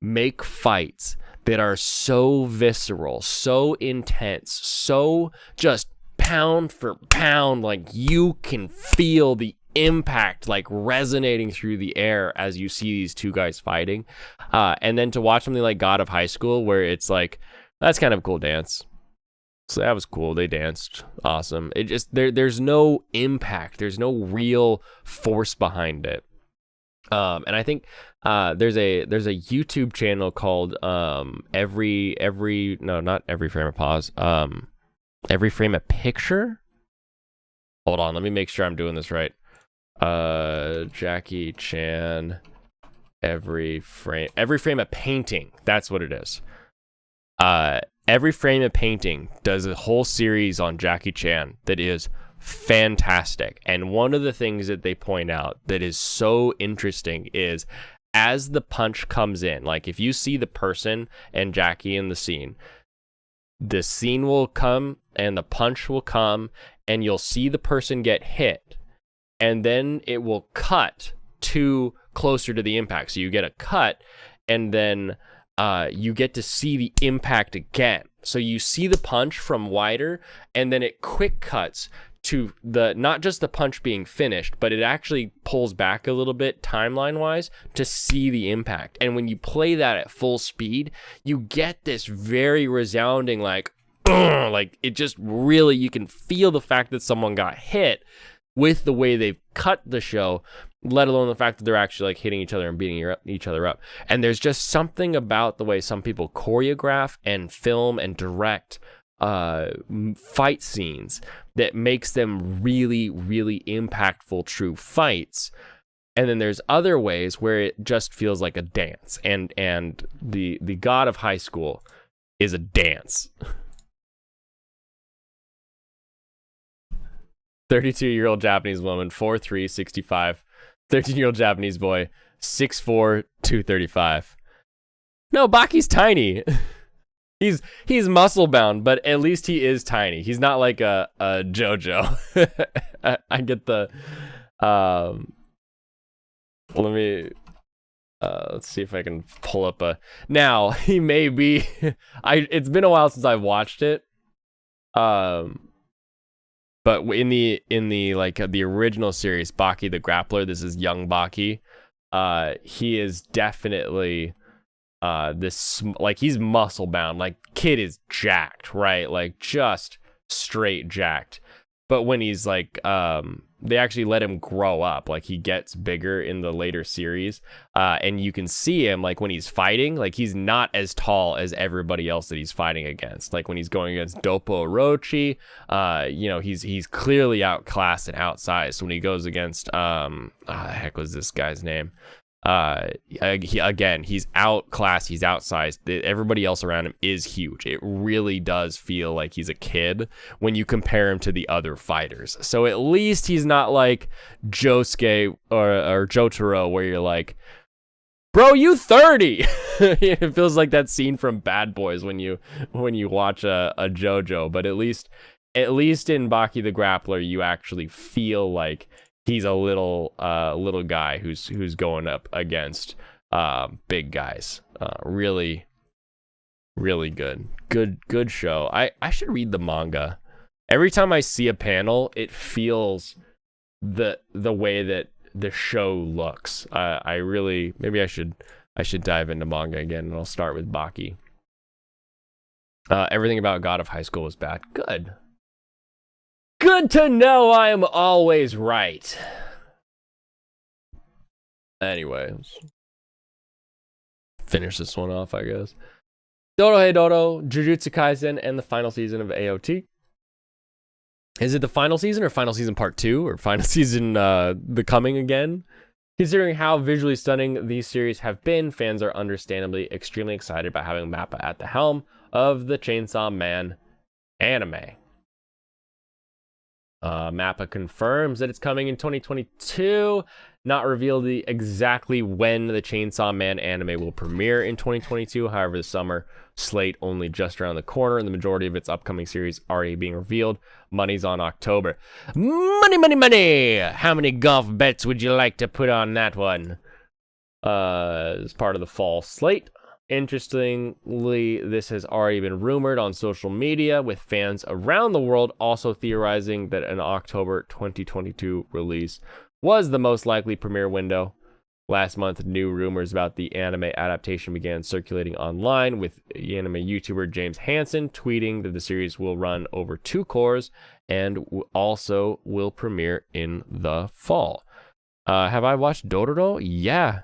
make fights that are so visceral, so intense, so just pound for pound, like you can feel the impact like resonating through the air as you see these two guys fighting. And then to watch something like God of High School, where it's like, that's kind of a cool dance. So that was cool. They danced. Awesome. It just, there's no impact. There's no real force behind it. And I think there's a YouTube channel called Every Frame of Pause. Every Frame of Picture. Hold on, let me make sure I'm doing this right. Jackie Chan, Every Frame of Painting. That's what it is. Every Frame of Painting does a whole series on Jackie Chan that is fantastic. And one of the things that they point out that is so interesting is as the punch comes in, like if you see the person and Jackie in the scene will come and the punch will come and you'll see the person get hit, and then it will cut to closer to the impact. So you get a cut and then you get to see the impact again. So you see the punch from wider and then it quick cuts to the not just the punch being finished, but it actually pulls back a little bit timeline wise to see the impact. And when you play that at full speed, you get this very resounding like it just really, you can feel the fact that someone got hit with the way they've cut the show, let alone the fact that they're actually like hitting each other and beating each other up. And there's just something about the way some people choreograph and film and direct fight scenes that makes them really, really impactful true fights. And then there's other ways where it just feels like a dance. And the God of High School is a dance. 32-year-old Japanese woman, 4'3", 65. 13-year-old Japanese boy, 6'4", 235. No, Baki's tiny. He's muscle bound, but at least he is tiny. He's not like a JoJo. I get the let's see if I can pull up a. Now he may be. It's been a while since I've watched it. But in the like the original series, Baki the Grappler, this is young Baki. He is definitely this, like, he's muscle bound. Like, kid is jacked, right? Like, just straight jacked. But when he's like, they actually let him grow up. Like, he gets bigger in the later series, and you can see him, like, when he's fighting, like, he's not as tall as everybody else that he's fighting against. Like, when he's going against Doppo Orochi, you know, he's clearly outclassed and outsized. When he goes against the heck was this guy's name? He's outclassed, he's outsized. Everybody else around him is huge. It really does feel like he's a kid when you compare him to the other fighters. So at least he's not like Josuke or Jotaro, where you're like, bro, you 30. It feels like that scene from Bad Boys when you watch a JoJo. But at least in Baki the Grappler, you actually feel like he's a little guy who's going up against big guys. Really, really good show. I should read the manga. Every time I see a panel, it feels the way that the show looks. Maybe I should dive into manga again, and I'll start with Baki. Everything about God of High School was bad. Good to know I am always right. Anyway, let's finish this one off, I guess. Dodo Hey Dodo, Jujutsu Kaisen, and the final season of AOT. Is it the final season or final season part 2 or final season The Coming Again? Considering how visually stunning these series have been, fans are understandably extremely excited about having Mappa at the helm of the Chainsaw Man anime. Mappa confirms that it's coming in 2022, not revealed exactly when the Chainsaw Man anime will premiere in 2022. However, the summer slate only just around the corner, and the majority of its upcoming series already being revealed. Money's on October. Money! How many golf bets would you like to put on that one? As part of the fall slate. Interestingly, this has already been rumored on social media, with fans around the world also theorizing that an October 2022 release was the most likely premiere window. Last month, new rumors about the anime adaptation began circulating online, with anime YouTuber James Hansen tweeting that the series will run over 2 cores and also will premiere in the fall. Have I watched Dororo? Yeah,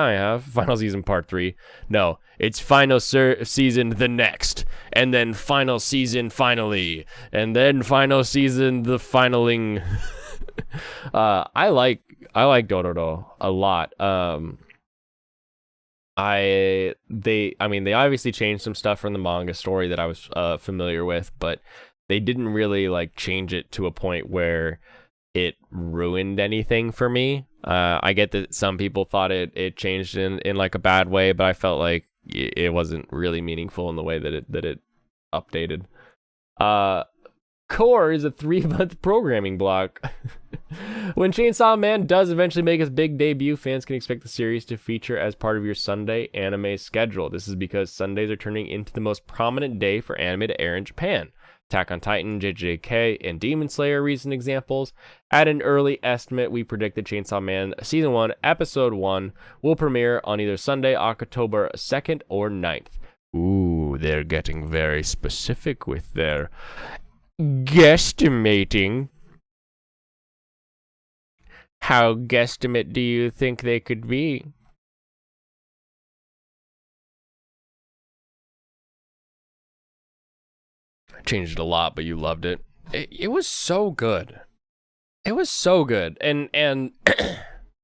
I have. Final season part 3. No, it's final season the next, and then final season finally, and then final season the finaling. I like Dororo a lot. They obviously changed some stuff from the manga story that I was familiar with, but they didn't really like change it to a point where it ruined anything for me. I get that some people thought it changed in like a bad way, but I felt like it wasn't really meaningful in the way that it updated. Core is a 3-month programming block. When Chainsaw Man does eventually make his big debut, fans can expect the series to feature as part of your Sunday anime schedule. This is because Sundays are turning into the most prominent day for anime to air in Japan. Attack on Titan, JJK, and Demon Slayer are recent examples. At an early estimate, we predicted Chainsaw Man Season 1, Episode 1 will premiere on either Sunday, October 2nd or 9th. Ooh, they're getting very specific with their guesstimating. How guesstimate do you think they could be? I changed it a lot, but you loved it. It was so good. It was so good. And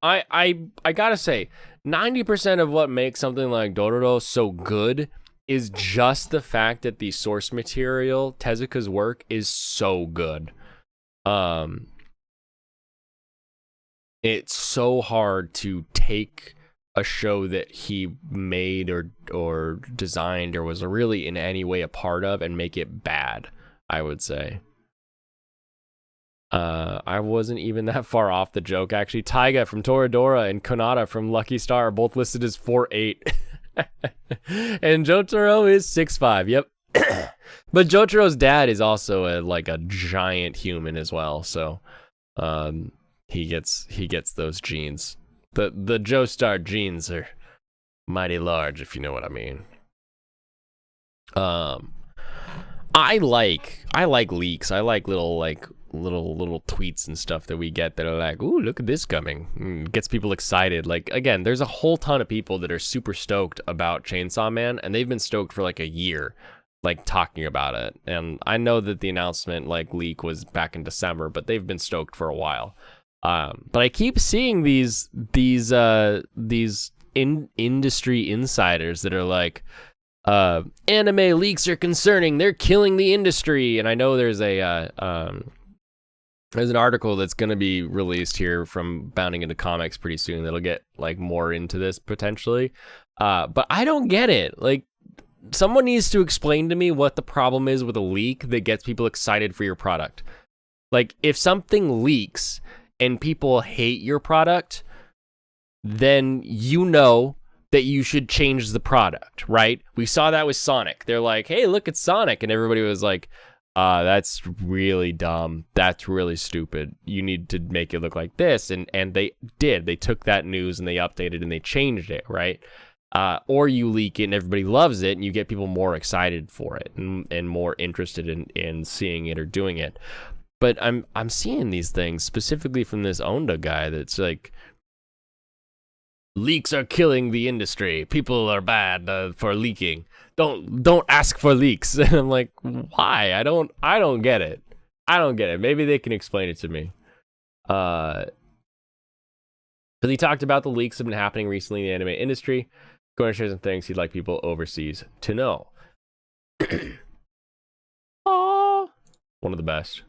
I gotta say, 90% of what makes something like Dororo so good is just the fact that the source material, Tezuka's work, is so good. It's so hard to take a show that he made or designed or was really in any way a part of and make it bad, I would say. I wasn't even that far off the joke, actually. Taiga from Toradora and Konata from Lucky Star are both listed as 4'8". And Jotaro is 6'5". Yep. But Jotaro's dad is also a giant human as well, so he gets those genes. The Joestar genes are mighty large, if you know what I mean. I like leaks. I like little tweets and stuff that we get that are like, ooh, look at this coming. Gets people excited. Like, again, there's a whole ton of people that are super stoked about Chainsaw Man, and they've been stoked for like a year, like talking about it. And I know that the announcement leak was back in December, but they've been stoked for a while. But I keep seeing these industry insiders that are like, anime leaks are concerning. They're killing the industry. And I know there's an article that's going to be released here from Bounding into Comics pretty soon that'll get more into this potentially. But I don't get it. Like, someone needs to explain to me what the problem is with a leak that gets people excited for your product. Like, if something leaks and people hate your product, then you know that you should change the product, right? We saw that with Sonic. They're like, hey, look, it's Sonic. And everybody was like, that's really dumb. That's really stupid. You need to make it look like this. And they did. They took that news and they updated and they changed it, right? Or you leak it and everybody loves it and you get people more excited for it and more interested in seeing it or doing it. But I'm seeing these things specifically from this Onda guy that's like, leaks are killing the industry. People are bad for leaking. Don't ask for leaks. And I'm like, why? I don't get it. I don't get it. Maybe they can explain it to me. Because he talked about the leaks that have been happening recently in the anime industry. Going to share some things he'd like people overseas to know. Aww. One of the best.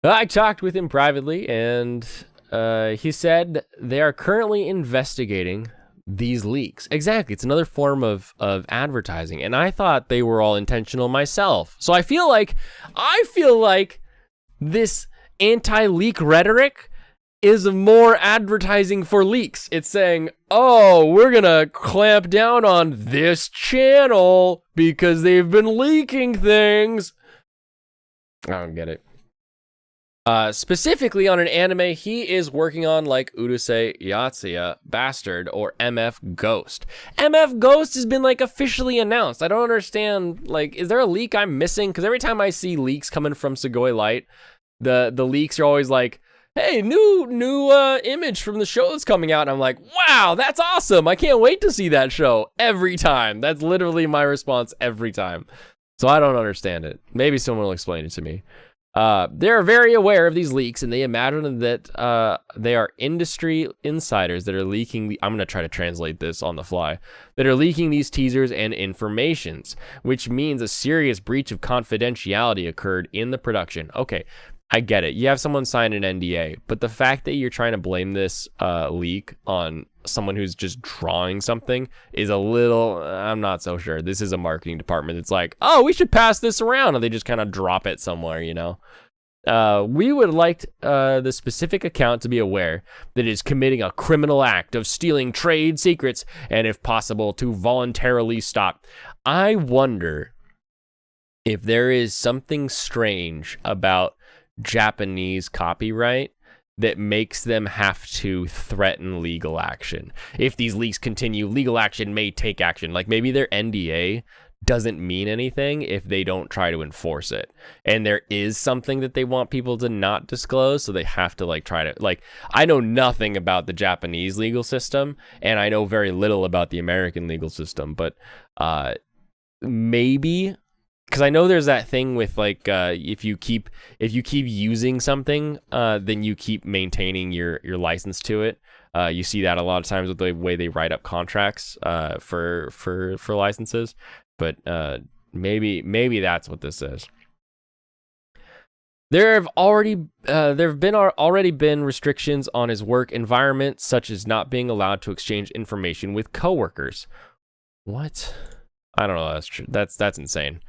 I talked with him privately, and he said they are currently investigating these leaks. Exactly. It's another form of advertising, and I thought they were all intentional myself. So I feel like this anti-leak rhetoric is more advertising for leaks. It's saying, oh, we're gonna clamp down on this channel because they've been leaking things. I don't get it. Specifically on an anime he is working on, like Urusei Yatsura Bastard or MF Ghost. MF Ghost has been officially announced. I don't understand, is there a leak I'm missing? Because every time I see leaks coming from Sugoi Light, the leaks are always like, hey, new image from the show that's coming out. And I'm like, wow, that's awesome. I can't wait to see that show every time. That's literally my response every time. So I don't understand it. Maybe someone will explain it to me. They're very aware of these leaks, and they imagine that they are industry insiders that are leaking I'm going to try to translate this on the fly, that are leaking these teasers and informations, which means a serious breach of confidentiality occurred in the production. Okay, I get it. You have someone sign an NDA, but the fact that you're trying to blame this leak on someone who's just drawing something is a little, I'm not so sure. This is a marketing department. It's like, oh, we should pass this around, and they just kind of drop it somewhere, you know? We would like the specific account to be aware that it is committing a criminal act of stealing trade secrets and, if possible, to voluntarily stop. I wonder if there is something strange about Japanese copyright that makes them have to threaten legal action. If these leaks continue, legal action may take action. Like maybe their NDA doesn't mean anything if they don't try to enforce it. And there is something that they want people to not disclose, so they have to like try to like I know nothing about the Japanese legal system and I know very little about the American legal system, but maybe because I know there's that thing with like if you keep using something, then you keep maintaining your license to it. You see that a lot of times with the way they write up contracts for licenses. But maybe that's what this is. There have already been restrictions on his work environment, such as not being allowed to exchange information with coworkers. What? I don't know. That's true. That's insane.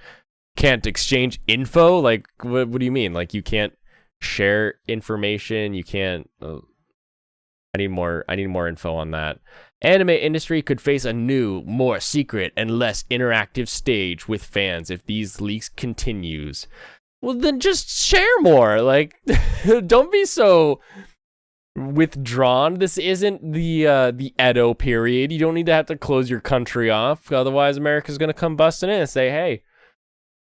Can't exchange info? Like what do you mean? Like you can't share information? You can't? I need more info on that. Anime industry could face a new, more secret and less interactive stage with fans if these leaks continues. Well, then just share more. Like, don't be so withdrawn. This isn't the Edo period. You don't need to have to close your country off. Otherwise, America's gonna come busting in and say, "Hey,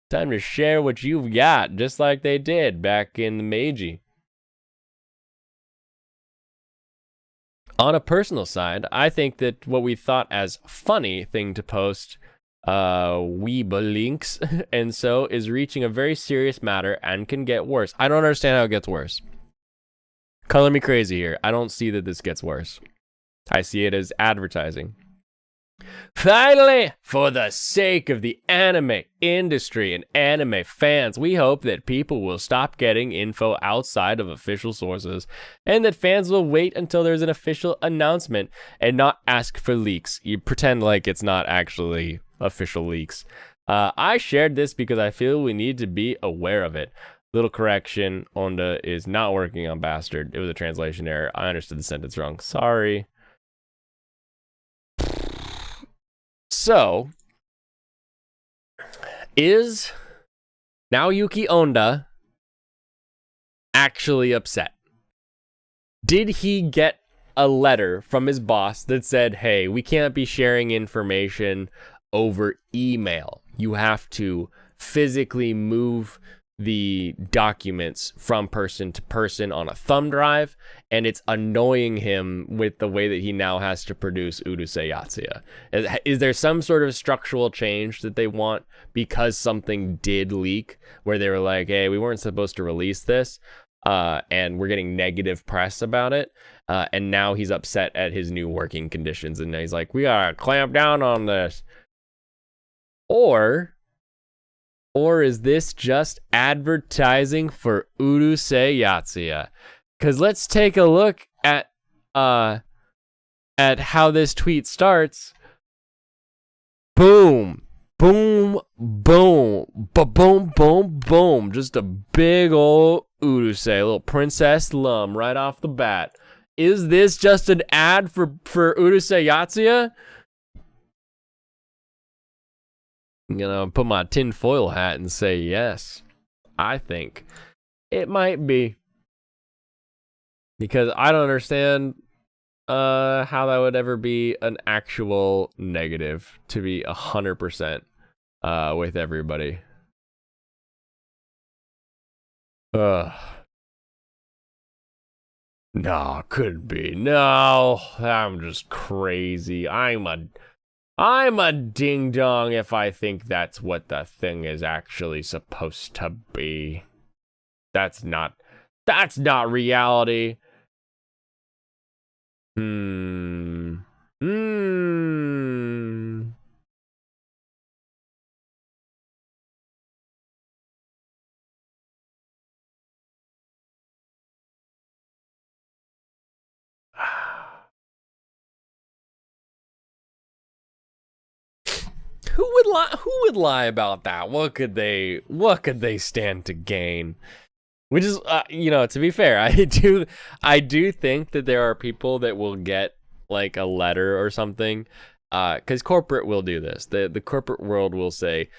time to share what you've got," just like they did back in the Meiji. On a personal side, I think that what we thought as funny thing to post, Weeba links, and so is reaching a very serious matter and can get worse. I don't understand how it gets worse. Color me crazy here. I don't see that this gets worse. I see it as advertising. Finally, for the sake of the anime industry and anime fans, we hope that people will stop getting info outside of official sources and that fans will wait until there's an official announcement and not ask for leaks. You pretend like it's not actually official leaks. I shared this because I feel we need to be aware of it. Little correction, Onda is not working on Bastard. It was a translation error. I understood the sentence wrong. Sorry. So, is Naoyuki Onda actually upset? Did he get a letter from his boss that said, hey, we can't be sharing information over email. You have to physically move the documents from person to person on a thumb drive, and it's annoying him with the way that he now has to produce Urusei Yatsura. Is there some sort of structural change that they want because something did leak where they were like, hey, we weren't supposed to release this, and we're getting negative press about it, and now he's upset at his new working conditions, and he's like, we gotta clamp down on this? Or is this just advertising for Urusei Yatsura? Because let's take a look at how this tweet starts. Boom, boom, boom, boom, boom, boom. Just a big old Urusei, a little Princess Lum right off the bat. Is this just an ad for Urusei Yatsura? I'm gonna put my tinfoil hat and say yes. I think it might be, because I don't understand how that would ever be an actual negative, to be 100% with everybody. No, couldn't be. No, I'm just crazy. I'm a ding dong if I think that's what the thing is actually supposed to be. That's not reality. Who would lie about that? What could they stand to gain? Which is, to be fair, I do think that there are people that will get like a letter or something, because corporate will do this. The corporate world will say,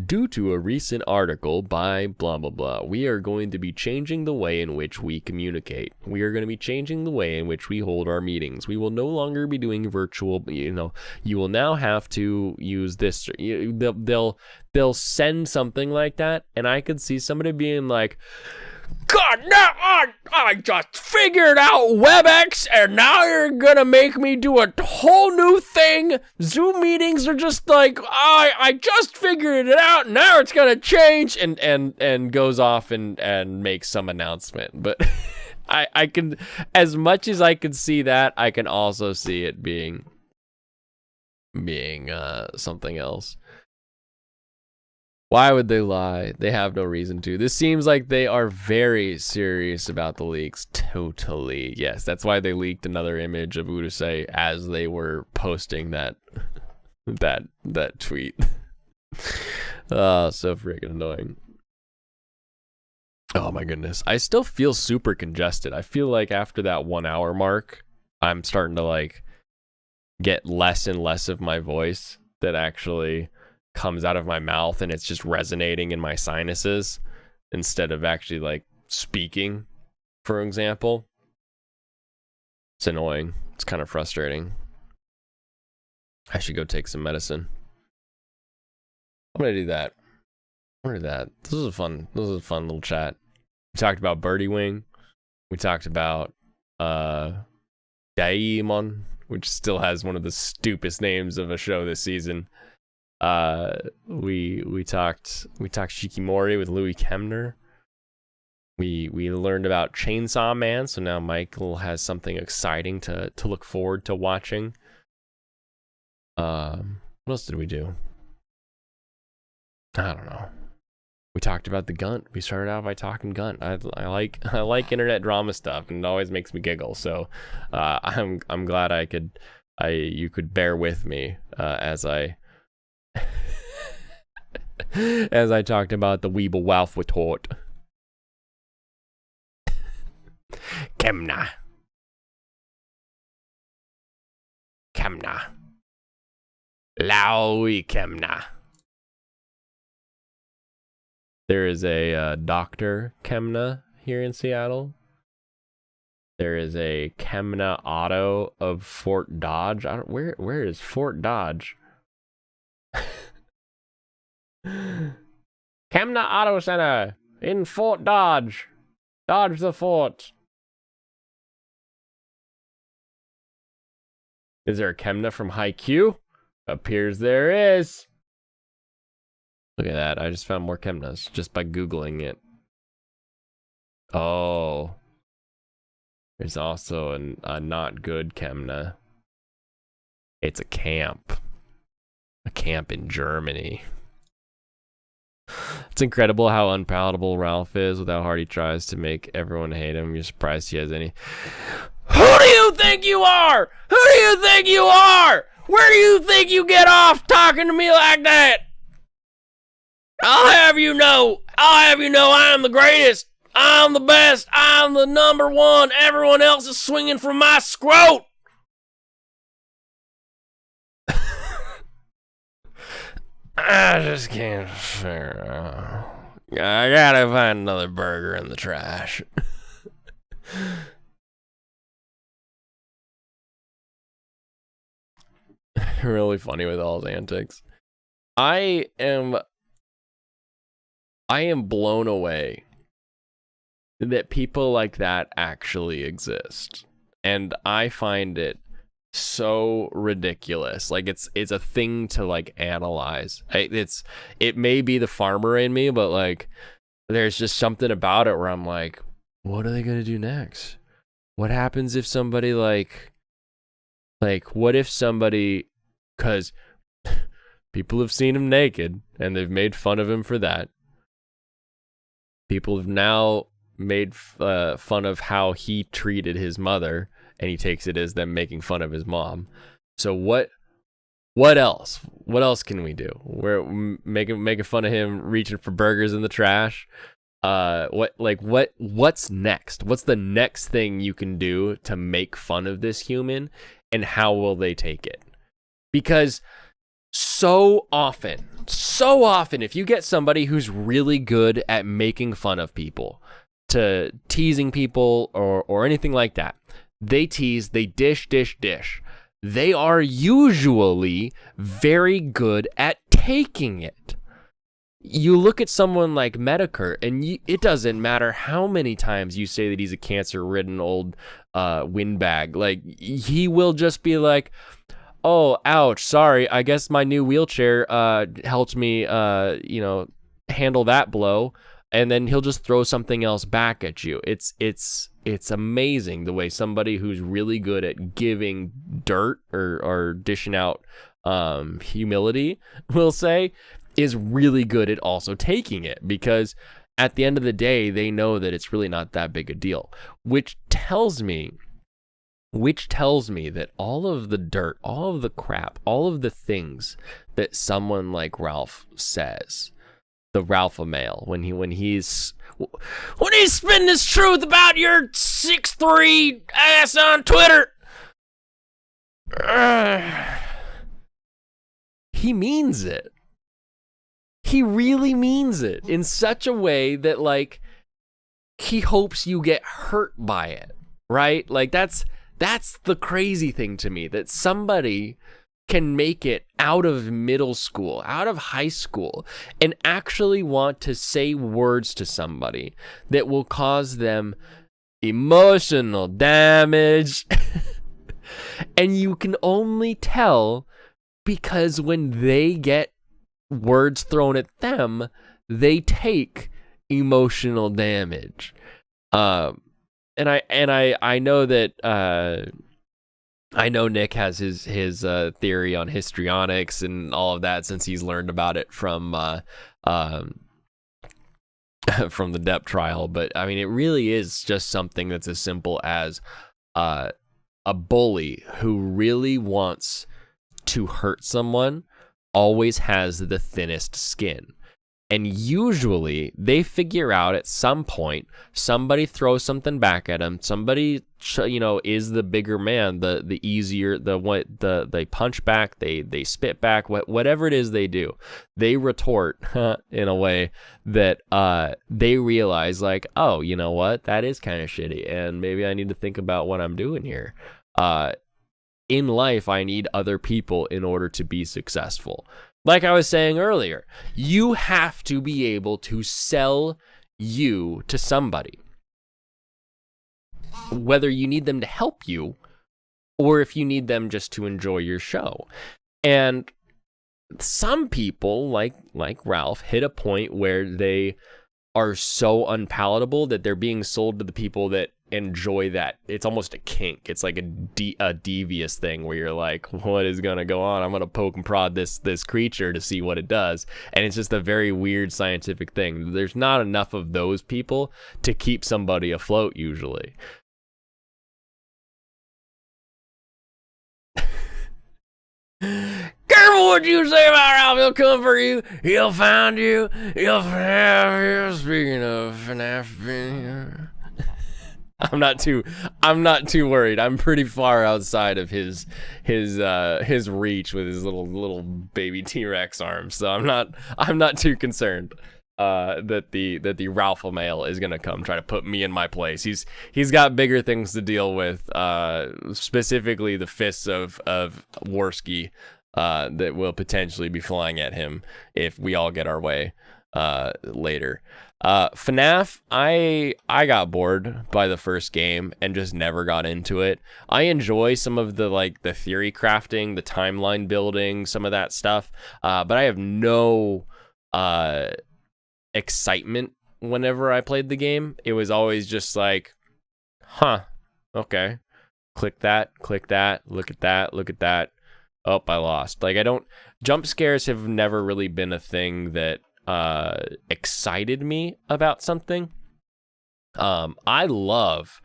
Due to a recent article by blah, blah, blah, we are going to be changing the way in which we communicate. We are going to be changing the way in which we hold our meetings. We will no longer be doing virtual, you will now have to use this. They'll send something like that, and I could see somebody being like, God, now I just figured out WebEx, and now you're gonna make me do a whole new thing. Zoom meetings are just like, I just figured it out. Now it's gonna change, and goes off and makes some announcement. But I can, as much as I can see that, I can also see it being something else. Why would they lie? They have no reason to. This seems like they are very serious about the leaks. Totally. Yes, that's why they leaked another image of Urusei as they were posting that tweet. Oh, so freaking annoying. Oh my goodness. I still feel super congested. I feel like after that 1 hour mark, I'm starting to like get less and less of my voice that actually comes out of my mouth, and it's just resonating in my sinuses instead of actually like speaking, for example. It's annoying. It's kind of frustrating. I should go take some medicine. I'm gonna do that. This was a fun little chat. We talked about Birdie Wing. We talked about Daimon, which still has one of the stupidest names of a show this season. We talked Shikimori with Louis Kemner. We learned about Chainsaw Man, so now Michael has something exciting to look forward to watching. What else did we do? I don't know. We talked about the Gunt. We started out by talking Gunt. I like internet drama stuff, and it always makes me giggle. So I'm glad you could bear with me as I talked about the Weeble Walf with Hort. Kemna. Laui Kemna. There is a Dr. Kemna here in Seattle. There is a Kemna Auto of Fort Dodge. Where is Fort Dodge? Kemna Auto Center in Fort Dodge. Dodge the fort. Is there a Kemna from Haikyuu? Appears there is. Look at that. I just found more Kemnas just by Googling it. Oh. There's also a not good Kemna. It's a camp. A camp in Germany. It's incredible how unpalatable Ralph is with how hard he tries to make everyone hate him. You're surprised he has any. Who do you think you are? Who do you think you are? Where do you think you get off talking to me like that? I'll have you know I am the greatest. I'm the best. I'm the number one. Everyone else is swinging from my scrot. I just can't figure out. I gotta find another burger in the trash. Really funny with all his antics. I am blown away that people like that actually exist. And I find it so ridiculous. Like it's a thing to like analyze. It may be the farmer in me, but like there's just something about it where I'm like, what are they gonna do next? What happens if somebody like what if somebody, because people have seen him naked and they've made fun of him for that. People have now made fun of how he treated his mother, and he takes it as them making fun of his mom. So what else? What else can we do? We're making fun of him reaching for burgers in the trash. What's next? What's the next thing you can do to make fun of this human, and how will they take it? Because So often, if you get somebody who's really good at making fun of people, to teasing people or anything like that, they tease, they dish. They are usually very good at taking it. You look at someone like Medicare, and it doesn't matter how many times you say that he's a cancer-ridden old windbag. Like, he will just be like, oh, ouch, sorry, I guess my new wheelchair helped me, handle that blow. And then he'll just throw something else back at you. It's amazing the way somebody who's really good at giving dirt or dishing out humility, we'll say, is really good at also taking it, because at the end of the day, they know that it's really not that big a deal, which tells me that all of the dirt, all of the crap, all of the things that someone like Ralph says, the Ralpha male, when he's spitting his truth about your 6'3" ass on Twitter, he means it. He really means it in such a way that, like, he hopes you get hurt by it, right? Like, that's the crazy thing to me, that somebody can make it out of middle school, out of high school, and actually want to say words to somebody that will cause them emotional damage. And you can only tell because when they get words thrown at them, they take emotional damage. And I know that I know Nick has his theory on histrionics and all of that, since he's learned about it from the Depp trial. But I mean, it really is just something that's as simple as a bully who really wants to hurt someone always has the thinnest skin. And usually they figure out at some point, somebody throws something back at them. Somebody, is the bigger man, the easier, they punch back, they spit back, whatever it is they do, they retort in a way that they realize, like, oh, you know what, that is kind of shitty, and maybe I need to think about what I'm doing here. In life, I need other people in order to be successful. Like I was saying earlier, you have to be able to sell you to somebody. Whether you need them to help you or if you need them just to enjoy your show. And some people, like Ralph, hit a point where they are so unpalatable that they're being sold to the people that enjoy that. It's almost a kink. It's like a devious thing where you're like, what is gonna go on? I'm gonna poke and prod this creature to see what it does. And it's just a very weird scientific thing. There's not enough of those people to keep somebody afloat usually. Careful what you say about Ralph. He'll come for you. He'll find you. He'll have you. Speaking of FNAF, I'm not too worried. I'm pretty far outside of his reach with his little baby T-Rex arms, so I'm not too concerned that the Ralph male is gonna come try to put me in my place. He's got bigger things to deal with, specifically the fists of Worski that will potentially be flying at him if we all get our way later. FNAF, I got bored by the first game and just never got into it. I enjoy some of the theory crafting, the timeline building, some of that stuff, but I have no excitement whenever I played the game. It was always just like, okay, click that, look at that. Oh, I lost. Jump scares have never really been a thing that excited me about something. I love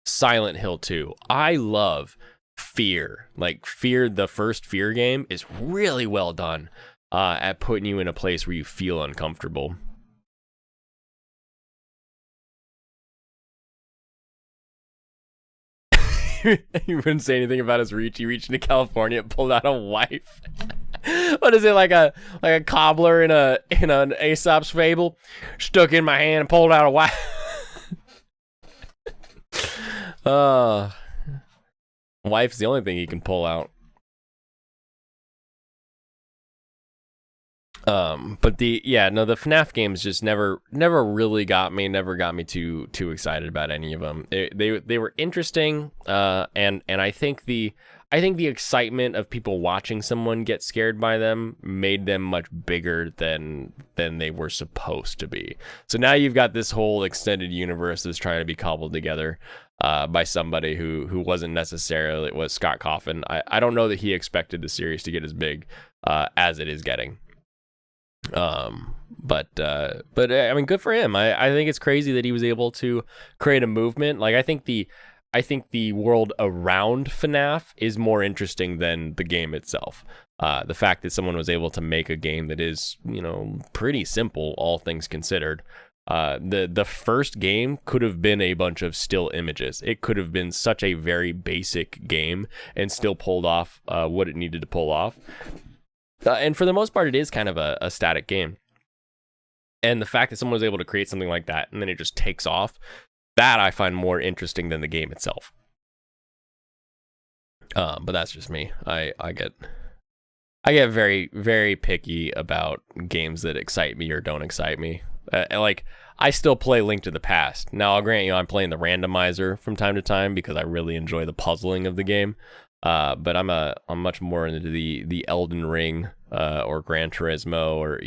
Silent Hill 2. I love Fear. Fear, the first Fear game, is really well done at putting you in a place where you feel uncomfortable. He wouldn't say anything about his reach. He reached into California and pulled out a wife. What is it, like a cobbler in an Aesop's fable? Stuck in my hand and pulled out a wife. Wife's the only thing he can pull out. But the FNAF games just never really got me. Never got me too excited about any of them. They were interesting. And I think the excitement of people watching someone get scared by them made them much bigger than they were supposed to be. So now you've got this whole extended universe that's trying to be cobbled together by somebody who wasn't necessarily was Scott Cawthon. I don't know that he expected the series to get as big as it is getting. But I mean, good for him. I think it's crazy that he was able to create a movement. Like, I think the world around FNAF is more interesting than the game itself. The fact that someone was able to make a game that is, pretty simple, all things considered. The first game could have been a bunch of still images. It could have been such a very basic game and still pulled off what it needed to pull off. And for the most part, it is kind of a static game. And the fact that someone was able to create something like that and then it just takes off, that I find more interesting than the game itself. But that's just me. I get very, very picky about games that excite me or don't excite me. Like, I still play Link to the Past. Now, I'll grant you, I'm playing the randomizer from time to time because I really enjoy the puzzling of the game. But I'm much more into the Elden Ring or Gran Turismo or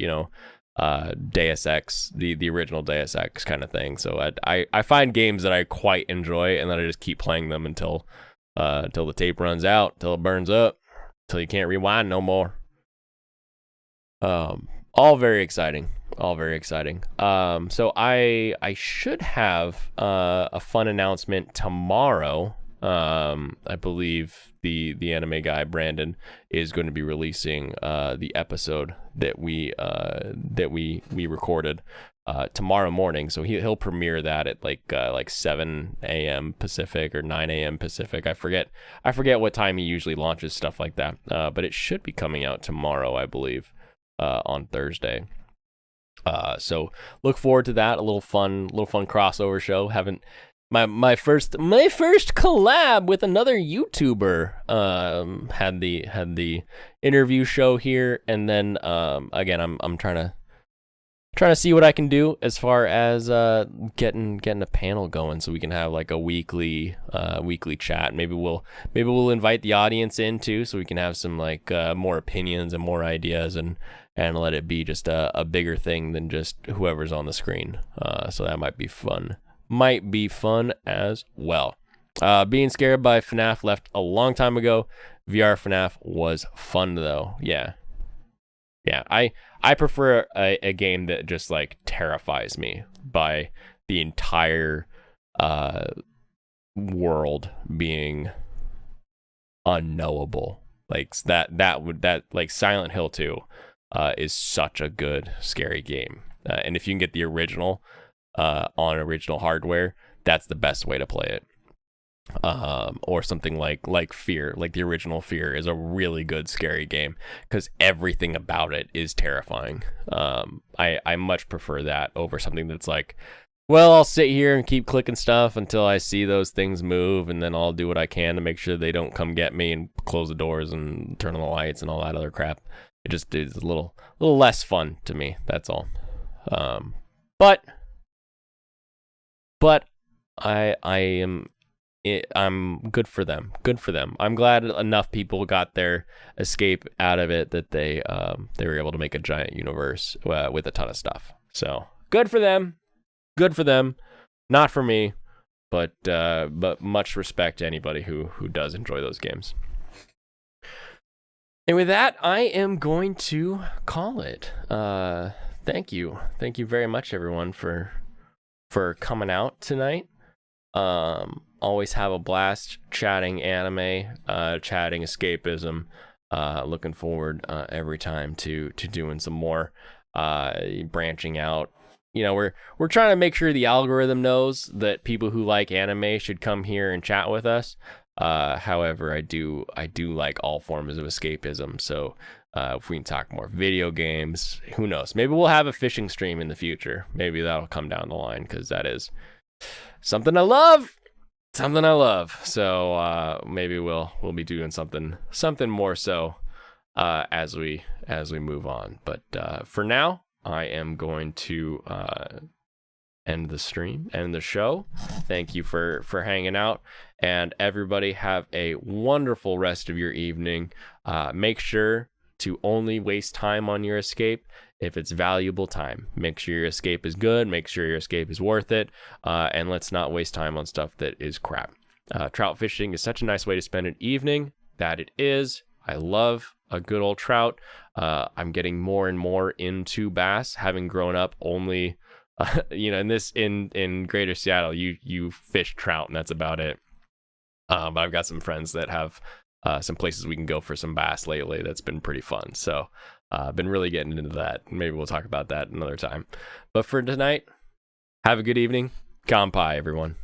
Deus Ex, the original Deus Ex kind of thing. So I find games that I quite enjoy and then I just keep playing them until the tape runs out, till it burns up, till you can't rewind no more. All very exciting. All very exciting. So I should have a fun announcement tomorrow. I believe the anime guy Brandon is going to be releasing the episode that we recorded tomorrow morning. So he'll premiere that at like 7 a.m. Pacific or 9 a.m. Pacific. I forget what time he usually launches stuff like that. But it should be coming out tomorrow, I believe, on Thursday. So look forward to that. A little fun crossover show. My first collab with another YouTuber had the interview show here, and then again I'm trying to see what I can do as far as getting a panel going so we can have like a weekly chat. Maybe we'll invite the audience in too, so we can have some like more opinions and more ideas and let it be just a bigger thing than just whoever's on the screen. So that might be fun. Might be fun as well. Being scared by FNAF left a long time ago. VR FNAF was fun though. Yeah. I prefer a game that just like terrifies me by the entire world being unknowable. Like that like Silent Hill 2 is such a good scary game. And if you can get the original on original hardware, that's the best way to play it. Or something like Fear, like the original Fear is a really good scary game because everything about it is terrifying. I much prefer that over something that's like, well, I'll sit here and keep clicking stuff until I see those things move, and then I'll do what I can to make sure they don't come get me and close the doors and turn on the lights and all that other crap. It just is a little less fun to me. That's all. But I'm good for them. Good for them. I'm glad enough people got their escape out of it that they were able to make a giant universe with a ton of stuff. So good for them. Good for them. Not for me, but much respect to anybody who does enjoy those games. And with that, I am going to call it. Thank you very much, everyone, for coming out tonight. Always have a blast chatting anime, chatting escapism. Looking forward every time to doing some more, branching out. We're trying to make sure the algorithm knows that people who like anime should come here and chat with us. However, I do like all forms of escapism. So If we can talk more video games, who knows? Maybe we'll have a fishing stream in the future. Maybe that'll come down the line, because that is something I love. Something I love. So maybe we'll be doing something more so as we move on. But for now, I am going to end the stream, end the show. Thank you for hanging out, and everybody have a wonderful rest of your evening. Make sure to only waste time on your escape if it's valuable time. Make sure your escape is good, make sure your escape is worth it, and let's not waste time on stuff that is crap. Trout fishing is such a nice way to spend an evening, that it is. I love a good old trout. I'm getting more and more into bass, having grown up only in greater Seattle, you fish trout and that's about it. But I've got some friends that have some places we can go for some bass lately. That's been pretty fun. So I've been really getting into that. Maybe we'll talk about that another time. But for tonight, have a good evening. Kanpai, everyone.